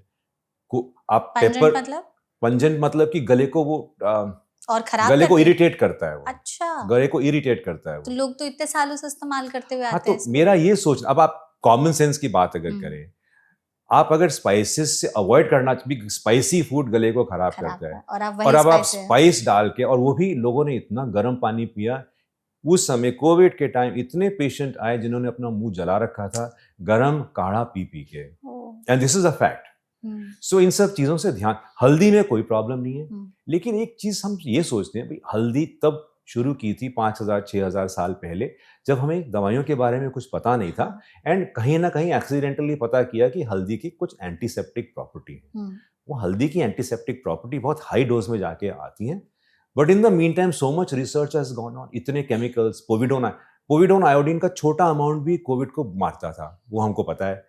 आप पेपर पंजेंट मतलब कि गले को वो और खराब गले को इरिटेट करता है वो। अच्छा, गले को इरिटेट करता है वो। तो लोग तो इतने सालों से इस्तेमाल करते हुए आते हैं। तो मेरा ये सोच, अब आप कॉमन सेंस की बात अगर करें, आप अगर स्पाइसेस से अवॉइड करना, स्पाइसी फूड गले को खराब करता है, और अब आप स्पाइस डाल के, और वो भी लोगों ने इतना गर्म पानी पिया। उस समय कोविड के टाइम इतने पेशेंट आए जिन्होंने अपना मुंह जला रखा था गर्म काढ़ा पी पी के, and this is a fact. So इन सब चीज़ों से ध्यान, हल्दी में कोई प्रॉब्लम नहीं है, लेकिन एक चीज़ हम ये सोचते हैं भाई हल्दी तब शुरू की थी 5000-6000 साल पहले, जब हमें दवाइयों के बारे में कुछ पता नहीं था, एंड कहीं ना कहीं एक्सीडेंटली पता किया कि हल्दी की कुछ एंटीसेप्टिक प्रॉपर्टी है। वो हल्दी की एंटीसेप्टिक प्रॉपर्टी बहुत हाई डोज में जाके आती हैं, but in the mean time so much research has gone on. इतने केमिकल्स, पोविडोन आयोडीन का छोटा अमाउंट भी कोविड को मारता था, वो हमको पता है।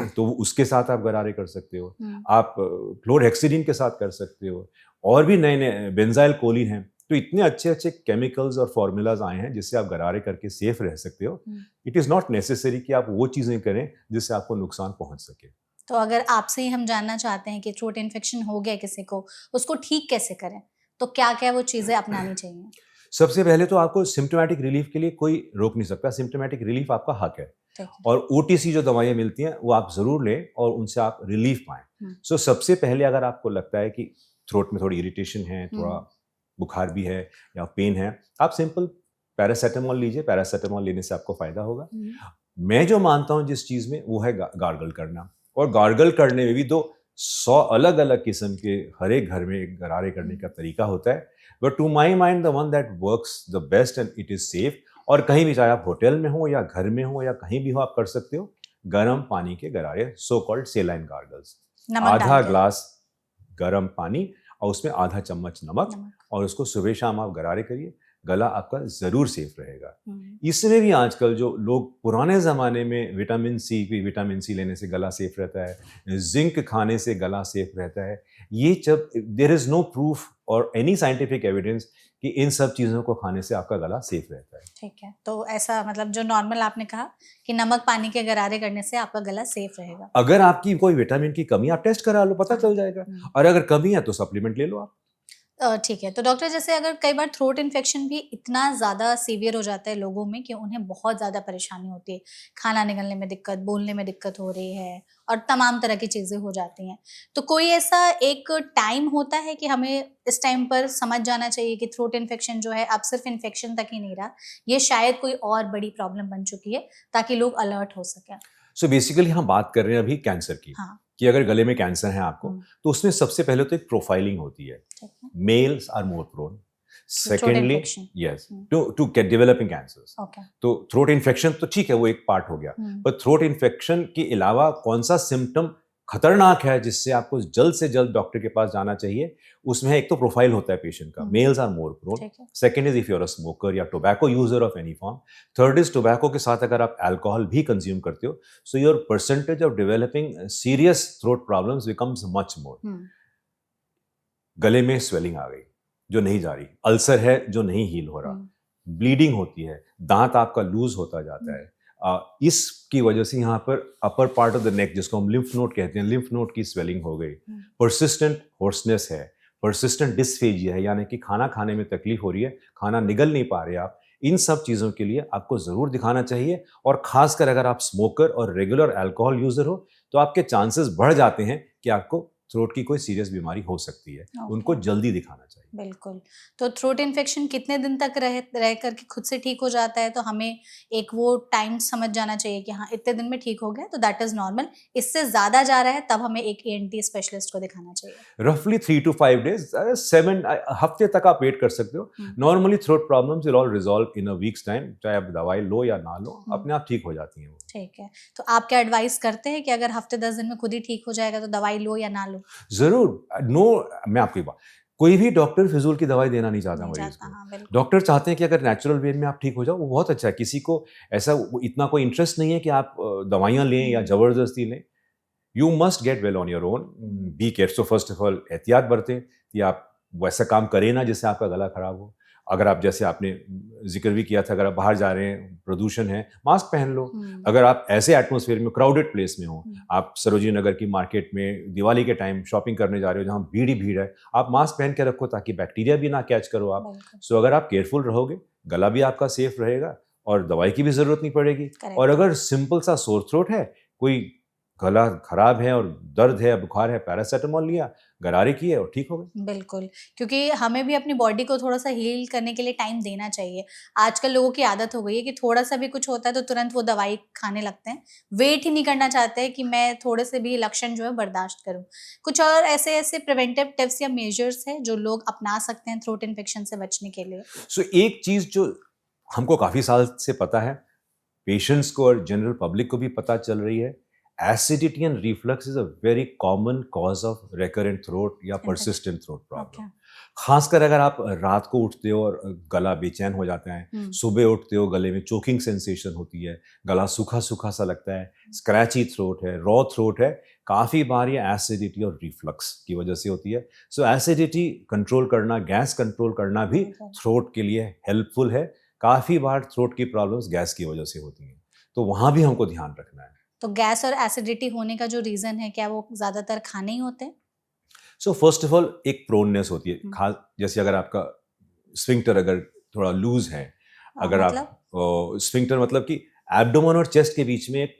तो उसके साथ आप गरारे कर सकते हो, आप क्लोरहेक्सिडिन के साथ कर सकते हो, और भी नए नए बेंजाइल कोलिन हैं। तो इतने अच्छे अच्छे केमिकल्स और फॉर्मूलाज आए हैं जिससे आप गरारे करके सेफ रह सकते हो। इट इज़ नॉट नेसेसरी कि आप वो चीज़ें करें जिससे आपको नुकसान पहुंच सके। तो अगर आपसे ही हम जानना चाहते हैं कि थ्रोट इन्फेक्शन हो गया किसी को, उसको ठीक कैसे करें, तो क्या क्या वो चीज़ें अपनानी चाहिए? सबसे पहले तो आपको सिम्टोमेटिक रिलीफ के लिए कोई रोक नहीं सकता, सिम्टोमेटिक रिलीफ आपका हक है। और OTC जो दवाइयाँ मिलती हैं वो आप ज़रूर लें और उनसे आप रिलीफ पाएं। सो सबसे पहले अगर आपको लगता है कि थ्रोट में थोड़ी इरिटेशन है, थोड़ा बुखार भी है या पेन है, आप सिंपल पैरासीटामोल लीजिए। पैरासीटामोल लेने से आपको फ़ायदा होगा। मैं जो मानता हूँ जिस चीज़ में, वो है गार्गल करना। और गार्गल करने में भी 100 अलग अलग किस्म के, हर एक घर में गरारे करने का तरीका होता है, but to my mind the one that works the best and it is safe, और कहीं भी, चाहे आप होटल में हो या घर में हो या कहीं भी हो, आप कर सकते हो। गर्म पानी के गरारे, सो कॉल्ड सेलाइन गार्गल्स। आधा ग्लास गर्म पानी और उसमें आधा चम्मच नमक, और उसको सुबह शाम आप गरारे करिए, गला आपका ज़रूर सेफ रहेगा। इसमें भी आजकल जो लोग पुराने ज़माने में विटामिन सी लेने से गला सेफ रहता है, जिंक खाने से गला सेफ रहता है, ये जब देयर इज़ नो प्रूफ और एनी साइंटिफिक एविडेंस कि इन सब चीज़ों को खाने से आपका गला सेफ रहता है। ठीक है, तो ऐसा मतलब जो नॉर्मल आपने कहा कि नमक पानी के गरारे करने से आपका गला सेफ रहेगा। अगर आपकी कोई विटामिन की कमी, आप टेस्ट करा लो, पता चल जाएगा, और अगर कमी है तो सप्लीमेंट ले लो आप। ठीक है। तो डॉक्टर जैसे अगर कई बार थ्रोट इन्फेक्शन भी इतना ज़्यादा सीवियर हो जाता है लोगों में कि उन्हें बहुत ज़्यादा परेशानी होती है। खाना निगलने में दिक्कत, बोलने में दिक्कत हो रही है और तमाम तरह की चीज़ें हो जाती हैं। तो कोई ऐसा एक टाइम होता है कि हमें इस टाइम पर समझ जाना चाहिए कि थ्रोट इन्फेक्शन जो है अब सिर्फ़ इन्फेक्शन तक ही नहीं रहा, ये शायद कोई और बड़ी प्रॉब्लम बन चुकी है ताकि लोग अलर्ट हो सकें? सो बेसिकली हम बात कर रहे हैं अभी कैंसर की, हाँ। कि अगर गले में कैंसर है आपको, हुँ, तो उसमें सबसे पहले तो एक प्रोफाइलिंग होती है। ठीक है। Males are more prone, throat secondly infection. Yes, hmm, to get developing cancers. Okay. तो थ्रोट इन्फेक्शन तो ठीक है, वो एक पार्ट हो गया, हुँ, पर थ्रोट इन्फेक्शन के अलावा कौन सा सिम्टम खतरनाक है जिससे आपको जल्द से जल्द डॉक्टर के पास जाना चाहिए, उसमें एक तो प्रोफाइल होता है पेशेंट का, हुँ, मेल्स आर मोर प्रोन। ठीक है। Second is if you are a smoker या tobacco user of any form. Third is tobacco के साथ अगर आप अल्कोहल भी कंज्यूम करते हो, so your percentage of developing serious throat problems becomes much more. हुँ, गले में स्वेलिंग आ गई जो नहीं जा रही, अल्सर है जो नहीं हील हो रहा, हुँ, ब्लीडिंग होती है, दांत आपका लूज होता जाता हुँ, है, इसकी वजह से यहाँ पर upper part of the neck जिसको हम लिम्फ नोड कहते हैं, लिम्फ नोड की स्वेलिंग हो गई, हुँ, परसिस्टेंट होर्सनेस है, परसिस्टेंट डिस्फेजिया है, यानी कि खाना खाने में तकलीफ हो रही है, खाना निगल नहीं पा रहे आप। इन सब चीज़ों के लिए आपको ज़रूर दिखाना चाहिए, और खासकर अगर आप स्मोकर और रेगुलर अल्कोहल यूज़र हो, तो आपके चांसेस बढ़ जाते हैं कि आपको थ्रोट की कोई सीरियस बीमारी हो सकती है। ओके। उनको जल्दी दिखाना चाहिए। बिल्कुल। तो थ्रोट इन्फेक्शन कितने दिन तक रह कर के खुद से ठीक हो जाता है? तो हमें एक वो टाइम समझ जाना चाहिए कि हाँ, इतने दिन में ठीक हो गया तो दैट इज़ नॉर्मल। इससे ज़्यादा जा रहा है तब हमें एक ईएनटी स्पेशलिस्ट को दिखाना चाहिए। रफली 3 to 5 days, 7 हफ्ते तक आप वेट कर सकते हो। हुँ, normally throat problems will all resolve in a week's time, चाहे आप दवाई लो या ना लो, हुँ, अपने आप ठीक हो जाती हैं वो। ठीक है। तो आप क्या एडवाइस करते हैं कि अगर हफ्ते 10 दिन में खुद ही ठीक हो जाएगा तो दवाई लो या ना लो? ज़रूर, नो, मैं आपकी बात, कोई भी डॉक्टर फिज़ूल की दवाई देना नहीं चाहता नहीं मरीज़ चाहता, को। हाँ, बिल्कुल। डॉक्टर चाहते हैं कि अगर नेचुरल वे में आप ठीक हो जाओ, वो बहुत अच्छा है। किसी को ऐसा वो इतना कोई इंटरेस्ट नहीं है कि आप दवाइयाँ लें या हुँ, ज़बरदस्ती लें। You must get well on your own. Hmm, be care, so first of all एहतियात बरतें कि आप वैसा काम करें ना जिससे आपका गला खराब हो। अगर आप, जैसे आपने जिक्र भी किया था, अगर आप बाहर जा रहे हैं, प्रदूषण है, मास्क पहन लो। हुँ, अगर आप ऐसे एटमॉस्फेयर में, क्राउडेड प्लेस में हो, हुँ, आप सरोजिनी नगर की मार्केट में दिवाली के टाइम शॉपिंग करने जा रहे हो जहाँ भीड़ ही भीड़ है, आप मास्क पहन के रखो ताकि बैक्टीरिया भी ना कैच करो आप। बिल्कुल, सो अगर आप केयरफुल रहोगे, गला भी आपका सेफ रहेगा और दवाई की भी ज़रूरत नहीं पड़ेगी। और करेक्ट। अगर सिंपल सा सोर थ्रोट है, कोई गला खराब है और दर्द है, बुखार है, पैरासिटामोल लिया, गरारे किए और ठीक हो गए। बिल्कुल, क्योंकि हमें भी अपनी बॉडी को थोड़ा-सा हील करने के लिए टाइम देना चाहिए। आजकल लोगों की आदत हो गई है कि थोड़ा-सा भी कुछ होता है तो तुरंत वो दवाई खाने लगते हैं। वेट ही नहीं करना चाहते हैं कि मैं थोड़े से भी लक्षण जो है बर्दाश्त करूँ। कुछ और ऐसे-ऐसे प्रिवेंटिव टिप्स या मेजर्स हैं जो लोग अपना सकते हैं थ्रोट इन्फेक्शन से बचने के लिए? सो एक चीज़ जो हमको काफ़ी साल से पता है, पेशेंट्स को और जनरल पब्लिक को भी पता चल रही है, acidity and reflux is a very common cause of recurrent throat या infection persistent throat problem. Okay. खासकर अगर आप रात को उठते हो और गला बेचैन हो जाता है, हुँ, सुबह उठते हो गले में चोकिंग सेंसेशन होती है, गला सूखा-सूखा सा लगता है, स्क्रैची थ्रोट है, रॉ थ्रोट है, काफ़ी बार ये एसिडिटी और रिफ्लक्स की वजह से होती है। सो एसिडिटी कंट्रोल करना, गैस कंट्रोल करना भी बिल्कुल। थ्रोट के लिए हेल्पफुल है। काफ़ी बार थ्रोट की प्रॉब्लम्स गैस की वजह से होती हैं, तो वहाँ भी हमको ध्यान रखना है। तो गैस और एसिडिटी होने का जो रीज़न है, क्या वो ज़्यादातर खाने ही होते हैं? सो फर्स्ट ऑफ ऑल एक प्रोननेस होती है, हुँ, खास जैसे अगर आपका स्फिंक्टर अगर थोड़ा लूज है, अगर आप मतलब? स्फिंक्टर मतलब कि एब्डोमेन और चेस्ट के बीच में एक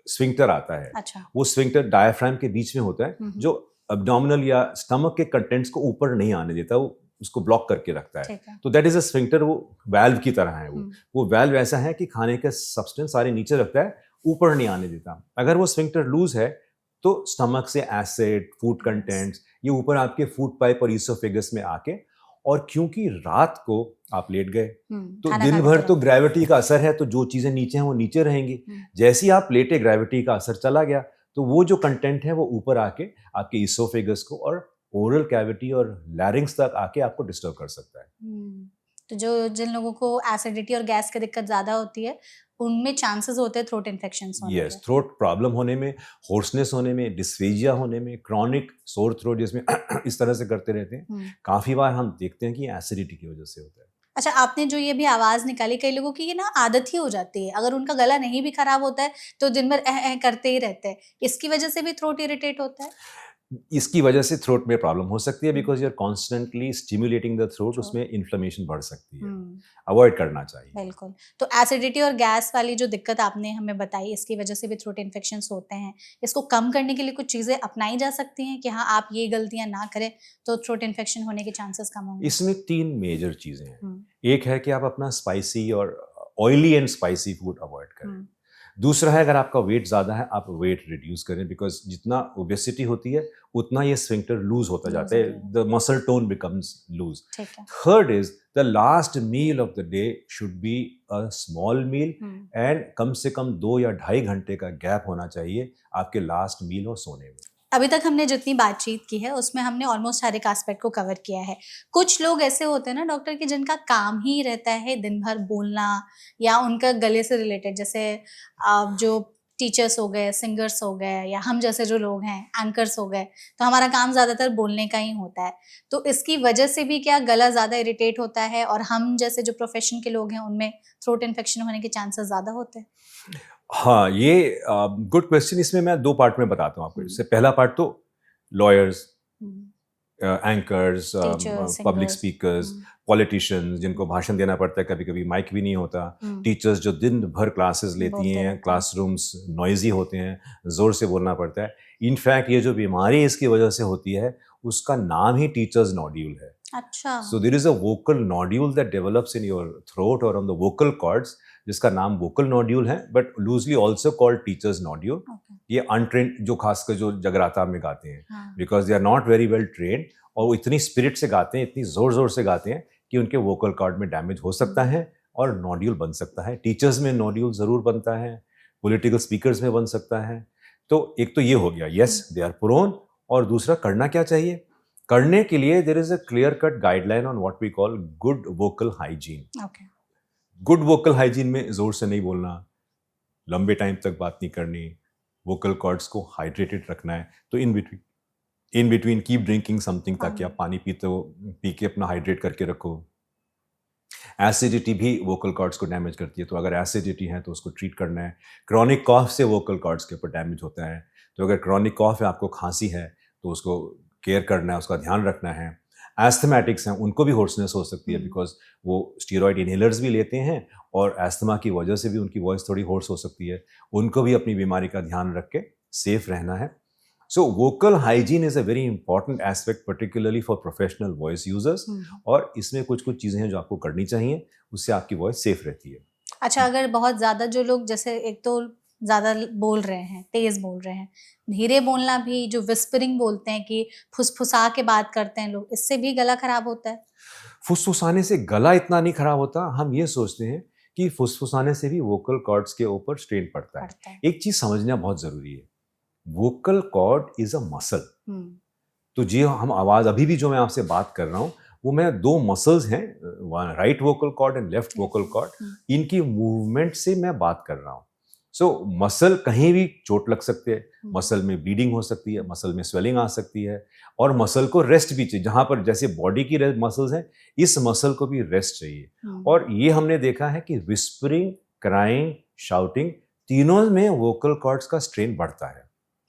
स्फिंक्टर आता है, अच्छा। वो स्फिंक्टर डायफ्राम के बीच में होता है हुँ, हुँ, जो अब्डोमिनल या स्टमक के कंटेंट्स को ऊपर नहीं आने देता, वो उसको ब्लॉक करके रखता है। ठीक है। तो दैट इज अ स्फिंक्टर, वो वैल्व की तरह है। हुँ, वो वैल्व ऐसा है कि खाने के सब्सटेंस सारे नीचे रखता है, ऊपर नहीं आने देता। अगर वो स्फिंक्टर लूज है तो स्टमक से एसिड, फूड यस। कंटेंट्स ये ऊपर आपके फूड पाइप और ईसोफेगस में आके, और क्योंकि रात को आप लेट गए, तो खाना दिन खाने भर तो तुरंत। ग्रेविटी का असर है, तो जो चीज़ें नीचे हैं वो नीचे रहेंगी। हुँ, जैसे ही आप लेटे, ग्रेविटी का असर चला गया, तो वो जो कंटेंट है वो ऊपर आके आपके ईसोफेगस को और ओरल कैविटी और लैरिंग्स तक आके आपको डिस्टर्ब कर सकता है। हुँ। तो जो जिन लोगों को एसिडिटी और गैस की दिक्कत ज़्यादा होती है, उनमें चांसेस होते हैं थ्रोट इन्फेक्शंस होने के। यस, थ्रोट प्रॉब्लम होने में, होर्सनेस होने में, डिस्फेजिया होने में, क्रॉनिक सोर थ्रोट जिसमें इस तरह से करते रहते हैं, हुँ। काफ़ी बार हम देखते हैं कि एसिडिटी की वजह से होता है। अच्छा, आपने जो ये भी आवाज़ निकाली, कई लोगों की ये ना आदत ही हो जाती है। अगर उनका गला नहीं भी खराब होता है, तो दिन भर एह, एह करते ही रहते हैं। इसकी वजह से भी थ्रोट इरिटेट होता है? इसकी वजह से थ्रोट में प्रॉब्लम हो सकती है because you are constantly stimulating the throat, उसमें इन्फ्लेमेशन बढ़ सकती है, अवॉइड करना चाहिए। बिल्कुल। तो एसिडिटी और गैस वाली जो दिक्कत आपने हमें बताई, इसकी वजह से भी थ्रोट इन्फेक्शंस होते हैं, इसको कम करने के लिए कुछ चीज़ें अपनाई जा सकती हैं कि हाँ, आप ये गलतियाँ ना करें तो थ्रोट इन्फेक्शन होने के चांसेस कम होंगे? इसमें 3 मेजर चीज़ें हैं। हुँ, एक है कि आप अपना स्पाइसी और oily and spicy food avoid करें। हुँ, दूसरा है अगर आपका वेट ज़्यादा है, आप वेट रिड्यूस करें बिकॉज़ जितना ओबेसिटी होती है, उतना ये स्फिंक्टर लूज़ होता लूज़ जाता हो है, जाएगा। The muscle tone becomes loose. ठीक है। Third is the last meal of the day should be a small meal hmm. And कम से कम 2 या ढाई घंटे का गैप होना चाहिए आपके लास्ट मील और सोने में। अभी तक हमने जितनी बातचीत की है उसमें हमने ऑलमोस्ट हर एक एस्पेक्ट को कवर किया है। कुछ लोग ऐसे होते हैं ना डॉक्टर कि जिनका काम ही रहता है दिन भर बोलना या उनका गले से रिलेटेड, जैसे जो टीचर्स हो गए, सिंगर्स हो गए या हम जैसे जो लोग हैं, एंकर्स हो गए, तो हमारा काम ज़्यादातर बोलने का ही होता है। तो इसकी वजह से भी क्या गला ज़्यादा इरिटेट होता है और हम जैसे जो प्रोफ़ेशन के लोग हैं उनमें थ्रोट इन्फेक्शन होने के चांसेस ज़्यादा होते हैं? हाँ, ये गुड क्वेश्चन। इसमें मैं 2 पार्ट में बताता हूँ आपको। हुँ। इससे पहला पार्ट तो लॉयर्स, हुँ। Anchors, teachers, public singers. Speakers, हुँ, पॉलिटिशियंस जिनको भाषण देना पड़ता है, कभी-कभी माइक भी नहीं होता, हुँ। टीचर्स जो दिन भर क्लासेस लेती बोलते हैं, रहते हैं। क्लासरूम्स नॉइज़ी होते हैं, ज़ोर से बोलना पड़ता है। इनफैक्ट ये जो बीमारी इसकी वजह से होती है, उसका नाम ही टीचर्स नॉड्यूल है। अच्छा। So there is a vocal nodule that develops in your throat or on the vocal cords, जिसका नाम vocal nodule है, but loosely also called teacher's nodule. Okay. ये untrained जो खासकर जो जगराता में गाते हैं, हाँ। because they are not very well trained, और वो इतनी स्पिरिट से गाते हैं, इतनी जोर जोर से गाते हैं कि उनके वोकल कॉर्ड में डैमेज हो सकता है और नोड्यूल बन सकता है। टीचर्स में नोड्यूल जरूर बनता है, पॉलिटिकल स्पीकर्स में बन सकता है। तो एक तो ये हो गया, यस दे आर प्रोन। और दूसरा करना क्या चाहिए? करने के लिए there is a clear cut guideline on what we call good vocal hygiene. Okay. Good vocal hygiene में जोर से नहीं बोलना, लंबे टाइम तक बात नहीं करनी, वोकल कॉर्ड्स को हाइड्रेटेड रखना है। तो in between keep drinking something, ताकि आप पानी पीते हो, पी के अपना हाइड्रेट करके रखो। एसिडिटी भी वोकल कॉर्ड्स को डैमेज करती है, तो अगर एसिडिटी है तो उसको ट्रीट करना है। क्रॉनिक कॉफ से वोकल कॉर्ड्स के ऊपर डैमेज होता है, तो अगर क्रॉनिक कॉफ है, आपको खांसी है, तो उसको केयर करना है, उसका ध्यान रखना है। एस्थमेटिक्स हैं, उनको भी होर्सनेस हो सकती है बिकॉज वो स्टीरॉयड इनहेलर्स भी लेते हैं और एस्थमा की वजह से भी उनकी वॉइस थोड़ी होर्स हो सकती है। उनको भी अपनी बीमारी का ध्यान रख के सेफ रहना है। So vocal hygiene is a very important aspect, particularly for professional voice users. और इसमें कुछ कुछ चीज़ें हैं जो आपको करनी चाहिए, उससे आपकी वॉइस सेफ रहती है। अच्छा, अगर बहुत ज़्यादा जो लोग जैसे एक तो ज़्यादा बोल रहे हैं, तेज़ बोल रहे हैं, धीरे बोलना भी जो विस्परिंग बोलते हैं कि फुसफुसा के बात करते हैं लोग, इससे भी गला खराब होता है? फुसफुसाने से गला इतना नहीं खराब होता। हम ये सोचते हैं कि फुसफुसाने से भी वोकल कॉर्ड्स के ऊपर स्ट्रेन पड़ता है। पड़ता है। एक चीज़ समझना बहुत ज़रूरी है, vocal cord is a muscle. हुँ, तो जी हम आवाज़ अभी भी जो मैं आपसे बात कर रहा हूँ, वो मैं 2 मसल्स हैं, right vocal cord and left vocal cord, इनकी मूवमेंट से मैं बात कर रहा हूँ। सो मसल कहीं भी चोट लग सकती है, मसल में ब्लीडिंग हो सकती है, मसल में स्वेलिंग आ सकती है, और मसल को रेस्ट भी चाहिए। जहाँ पर जैसे बॉडी की मसल्स हैं, इस मसल को भी रेस्ट चाहिए। और ये हमने देखा है कि विस्परिंग, क्राइंग, शाउटिंग, तीनों में वोकल कॉर्ड्स का स्ट्रेन बढ़ता है।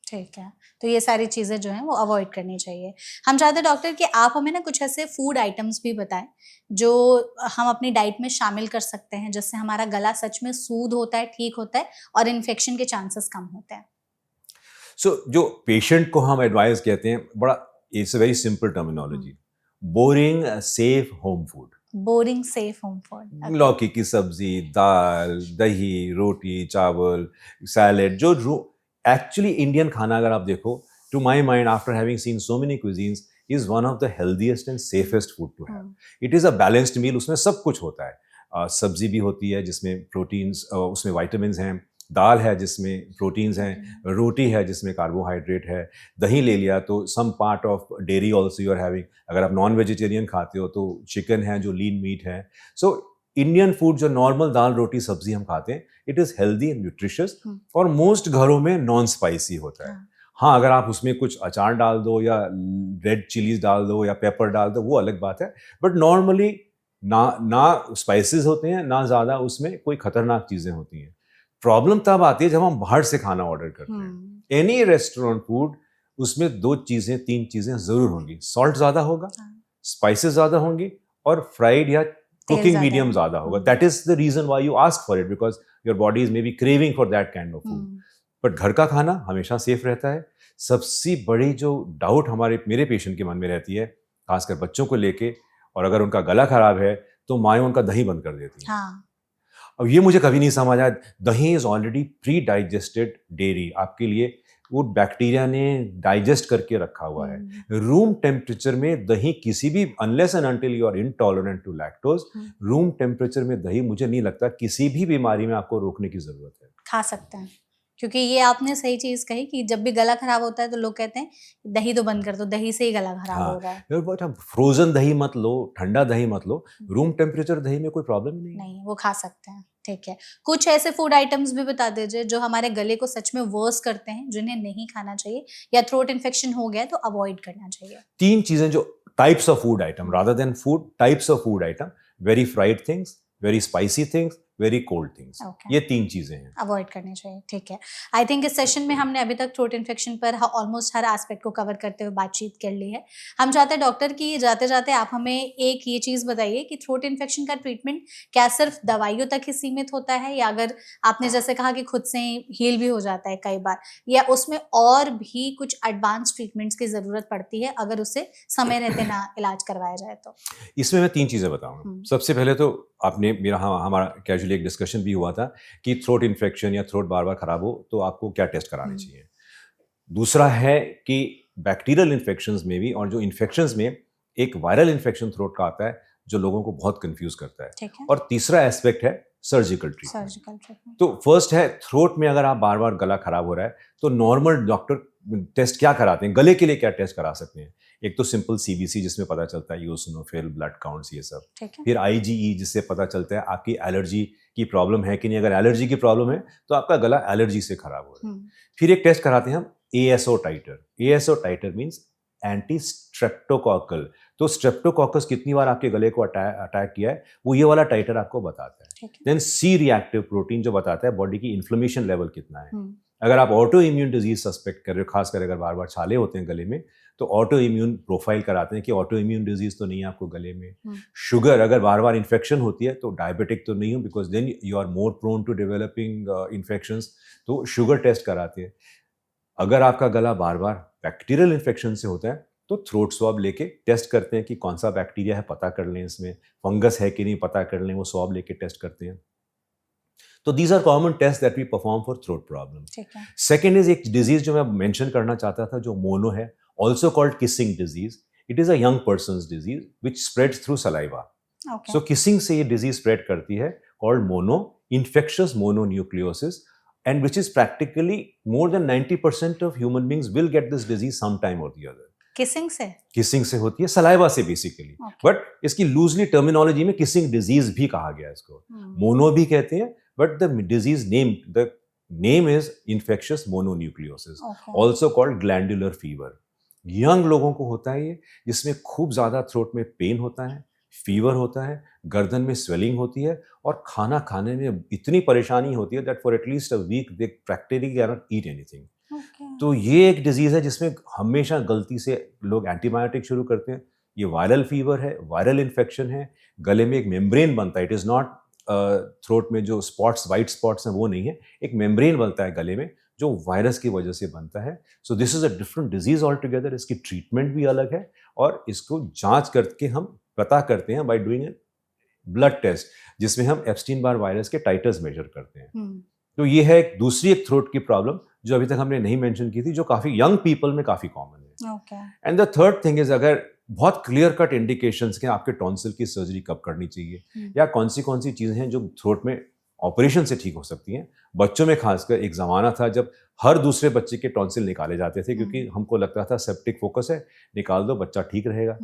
ठीक है। तो ये सारी चीज़ें जो हैं वो अवॉइड करनी चाहिए। हम चाहते हैं डॉक्टर कि आप हमें ना कुछ ऐसे फूड आइटम्स भी बताएँ, जो हम अपनी डाइट में शामिल कर सकते हैं, जिससे हमारा गला सच में सूद होता है, ठीक होता है और इन्फेक्शन के चांसेस कम होते हैं। सो जो पेशेंट को हम एडवाइस कहते हैं, बड़ा it's a very simple terminology, boring safe home food. Boring safe home food. Okay. लौकी की सब्जी, दाल, दही, रोटी, चावल, सैलेड, जो एक्चुअली इंडियन खाना अगर आप देखो, to my mind after having seen so many cuisines, is one of the healthiest and safest food to have. It is a balanced meal, उसमें सब कुछ होता है। सब्जी भी होती है जिसमें प्रोटीन्स, उसमें वाइटामिन हैं, दाल है जिसमें प्रोटीन्स हैं, रोटी है जिसमें कार्बोहाइड्रेट है, दही ले लिया तो some part of dairy also you are having. अगर आप नॉन वेजिटेरियन खाते हो तो चिकन है जो लीन मीट है। सो इंडियन फूड जो नॉर्मल दाल रोटी सब्जी हम खाते हैं, it is healthy and nutritious, और मोस्ट घरों में नॉन स्पाइसी होता है। हाँ, अगर आप उसमें कुछ अचार डाल दो या रेड चिलीज डाल दो या पेपर डाल दो, वो अलग बात है। बट नॉर्मली ना स्पाइसेस होते हैं, ना ज़्यादा उसमें कोई खतरनाक चीज़ें होती हैं। प्रॉब्लम तब आती है जब हम बाहर से खाना ऑर्डर करते हैं। एनी रेस्टोरेंट फूड उसमें 2-3 चीज़ें ज़रूर होंगी। सॉल्ट ज़्यादा होगा, हाँ। स्पाइसेस ज़्यादा होंगी और फ्राइड या कुकिंग ज़्यादा मीडियम होगा। ज़्यादा होगा। That is the reason why you ask for it, because your body is may be craving for that kind of food. But घर का खाना हमेशा सेफ रहता है। सबसे बड़ी जो डाउट मेरे पेशेंट के मन में रहती है, खासकर बच्चों को लेके, और अगर उनका गला खराब है तो माएँ उनका दही बंद कर देती हैं। हाँ। अब ये मुझे कभी नहीं समझ आया, दही is already pre digested dairy, आपके लिए वो बैक्टीरिया ने डाइजेस्ट करके रखा हुआ है। रूम टेम्परेचर में दही किसी भी, unless and until you are intolerant to lactose, room temperature में दही मुझे नहीं लगता किसी भी बीमारी में आपको रोकने की ज़रूरत है। खा सकते हैं, क्योंकि ये आपने सही चीज़ कही कि जब भी गला खराब होता है तो लोग कहते हैं दही तो बंद कर दो, दही से ही गला खराब हो रहा है। बट आप फ्रोजन दही मत लो, ठंडा दही मत लो, रूम टेम्परेचर दही में कोई प्रॉब्लम नहीं है। नहीं, वो खा सकते हैं, ठीक है। कुछ ऐसे फूड आइटम्स भी बता दीजिए जो हमारे गले को सच में वर्स करते हैं, जिन्हें नहीं खाना चाहिए, या थ्रोट इन्फेक्शन हो गया है तो अवॉइड करना चाहिए। 3 चीज़ें जो types of food item, rather than food, types of food item, very fried things, very spicy things, very cold things, Okay. ये 3 चीज़ें हैं। अवॉइड करनी चाहिए, ठीक है। आई थिंक इस सेशन में हमने अभी तक थ्रोट इन्फेक्शन पर ऑलमोस्ट हर एस्पेक्ट को कवर करते हुए बातचीत कर ली है। हम चाहते हैं डॉक्टर कि जाते जाते आप हमें एक ये चीज़ बताइए कि थ्रोट इन्फेक्शन का ट्रीटमेंट क्या सिर्फ दवाइयों तक ही सीमित होता है, या अगर आपने जैसे कहा कि खुद से हील भी हो जाता है कई बार, या उसमें और भी कुछ एडवांस ट्रीटमेंट्स की ज़रूरत पड़ती है अगर उसे समय रहते ना इलाज करवाया जाए तो? इसमें मैं 3 चीज़ें बताऊँगा। सबसे पहले तो आपने हमारा कैजुअली एक डिस्कशन भी हुआ था कि थ्रोट इन्फेक्शन या थ्रोट बार-बार खराब हो तो आपको क्या टेस्ट कराने चाहिए। दूसरा है कि बैक्टीरियल इन्फेक्शंस में भी, और जो इन्फेक्शंस में एक वायरल इन्फेक्शन थ्रोट का आता है जो लोगों को बहुत कंफ्यूज करता है। ठीक है। और तीसरा एस्पेक्ट है सर्जिकल ट्रीटमेंट। Surgical treatment. तो फर्स्ट है, थ्रोट में अगर आप बार-बार गला खराब हो रहा है तो नॉर्मल डॉक्टर टेस्ट क्या कराते हैं, गले के लिए क्या टेस्ट करा सकते हैं? एक तो सिंपल सीबीसी जिसमें पता चलता है यूसिनोफिल, ब्लड काउंट्स, ये सब। ठीक है। फिर आईजीई जिससे पता चलता है आपकी एलर्जी की प्रॉब्लम है कि नहीं। अगर एलर्जी की प्रॉब्लम है तो आपका गला एलर्जी से खराब हो रहा है। फिर एक टेस्ट कराते हैं हम ASO titer. ASO titer means anti streptococcal. तो स्ट्रेप्टोकॉकस कितनी बार आपके गले को अटैक किया है वो ये वाला टाइटर आपको बताता है। देन सी रिएक्टिव प्रोटीन जो बताता है बॉडी की इन्फ्लेमेशन लेवल कितना है। अगर आप ऑटो इम्यून डिजीज सस्पेक्ट कर रहे हो, खासकर अगर बार बार छाले होते हैं गले में, तो ऑटो इम्यून प्रोफाइल कराते हैं कि ऑटो इम्यून डिजीज तो नहीं है आपको गले में। शुगर, अगर बार बार इन्फेक्शन होती है तो डायबिटिक तो नहीं हो, because then you are more prone to developing infections, तो शुगर टेस्ट कराते हैं। अगर आपका गला बार बार बैक्टीरियल इन्फेक्शन से होता है तो थ्रोट स्वैब लेके टेस्ट करते हैं कि कौन सा बैक्टीरिया है पता कर लें, इसमें फंगस है कि नहीं पता कर लें, वो स्वैब लेके टेस्ट करते हैं। तो these are common test that we perform for throat problem. Second is एक डिजीज जो मैं मेंशन करना चाहता था, जो मोनो है, also called kissing disease. It is a young person's disease which spreads through saliva. So kissing से ये डिजीज स्प्रेड करती है, called mono, infectious mononucleosis, and which is practically more than 90% of human beings will get this disease sometime or the other. Kissing से? Kissing से होती है, saliva से basically. But इसकी लूजली टर्मिनोलॉजी में किसिंग डिजीज भी कहा गया है इसको। मोनो भी कहते हैं, but the disease the name is infectious mononucleosis, also called glandular fever. Young लोगों को होता है ये, जिसमें खूब ज्यादा थ्रोट में पेन होता है, फीवर होता है, गर्दन में स्वेलिंग होती है, और खाना खाने में इतनी परेशानी होती है that for at least a week they practically can not eat anything. तो ये एक डिजीज है जिसमें हमेशा गलती से लोग एंटीबायोटिक शुरू करते हैं। ये वायरल फीवर है, वायरल इन्फेक्शन है, गले में एक मेम्ब्रेन बनता है। इट इज़ नॉट थ्रोट में जो स्पॉट्स, वाइट स्पॉट्स हैं वो नहीं है, एक मेम्ब्रेन बनता है गले में जो वायरस की वजह से बनता है। सो this is a different disease all together. इसकी ट्रीटमेंट भी अलग है, और इसको जांच करके हम पता करते हैं बाय डूइंग ब्लड टेस्ट, जिसमें हम एप्स्टीन बार वायरस के टाइटर्स मेजर करते हैं। तो ये है दूसरी एक थ्रोट की प्रॉब्लम जो अभी तक हमने नहीं मेंशन की थी, जो काफी यंग पीपल में काफी कॉमन है। And the third thing is, अगर बहुत क्लियर कट इंडिकेशंस के आपके टॉन्सिल की सर्जरी कब करनी चाहिए, या कौन सी चीजें हैं जो थ्रोट में ऑपरेशन से ठीक हो सकती हैं। बच्चों में खासकर एक जमाना था जब हर दूसरे बच्चे के टॉन्सिल निकाले जाते थे, क्योंकि हमको लगता था सेप्टिक फोकस है, निकाल दो बच्चा ठीक रहेगा।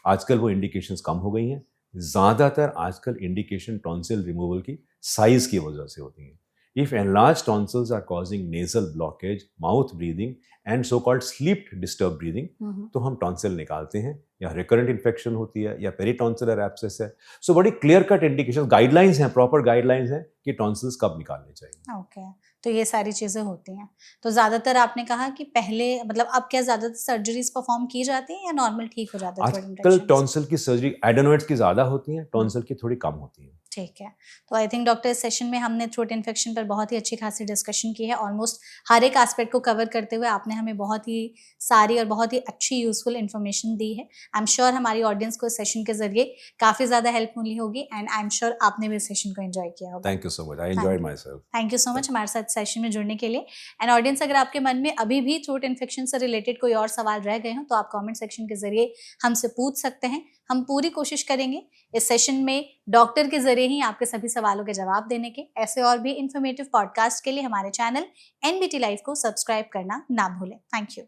आजकल वो इंडिकेशंस कम हो गई हैं। ज्यादातर आजकल इंडिकेशन टॉन्सिल रिमूवल की साइज की वजह से होती हैं। If enlarged tonsils are causing nasal blockage, mouth breathing and so-called sleep disturbed breathing, तो हम टॉन्सिल निकालते हैं, या रिकरेंट इन्फेक्शन होती है, या पेरिटॉन्सिलर एब्सेस है. सो बड़ी क्लियर कट इंडिकेशन, गाइडलाइंस हैं, प्रॉपर गाइडलाइंस हैं कि टॉन्सिल्स कब निकालने चाहिए. ओके, तो ये सारी चीज़ें होती हैं. तो ज़्यादातर आपने कहा कि पहले मतलब अब क्या ज़्यादातर सर्जरीज परफॉर्म की जाती हैं या नॉर्मल ठीक हो जाता है थ्रोट आजकल इन्फेक्शन? टॉन्सिल की सर्जरी एडेनोइड्स की ज़्यादा होती हैं, टॉन्सिल की थोड़ी कम होती हैं. ठीक है. तो आई थिंक डॉक्टर इस सेशन में हमने थ्रोट इन्फेक्शन पर बहुत ही अच्छी खासी डिस्कशन की है. ऑलमोस्ट हर एक एस्पेक्ट को कवर करते हुए आपने हमें बहुत ही सारी और बहुत ही अच्छी यूजफुल इन्फॉर्मेशन दी है. आई एम श्योर हमारी ऑडियंस को इस सेशन के जरिए काफ़ी ज़्यादा हेल्प मिली होगी एंड आई एम श्योर आपने भी इस सेशन को एंजॉय किया होगा. Thank you so much, I enjoyed my self. Thank you so much हमारे साथ सेशन में जुड़ने के लिए. एंड ऑडियंस, अगर आपके मन में अभी भी थ्रोट इन्फेक्शन से रिलेटेड कोई और सवाल रह गए हों तो आप कमेंट सेक्शन के जरिए हमसे पूछ सकते हैं. हम पूरी कोशिश करेंगे इस सेशन में डॉक्टर के जरिए ही आपके सभी सवालों के जवाब देने के. ऐसे और भी इन्फॉर्मेटिव पॉडकास्ट के लिए हमारे चैनल NBT लाइव को सब्सक्राइब करना ना भूलें. Thank you.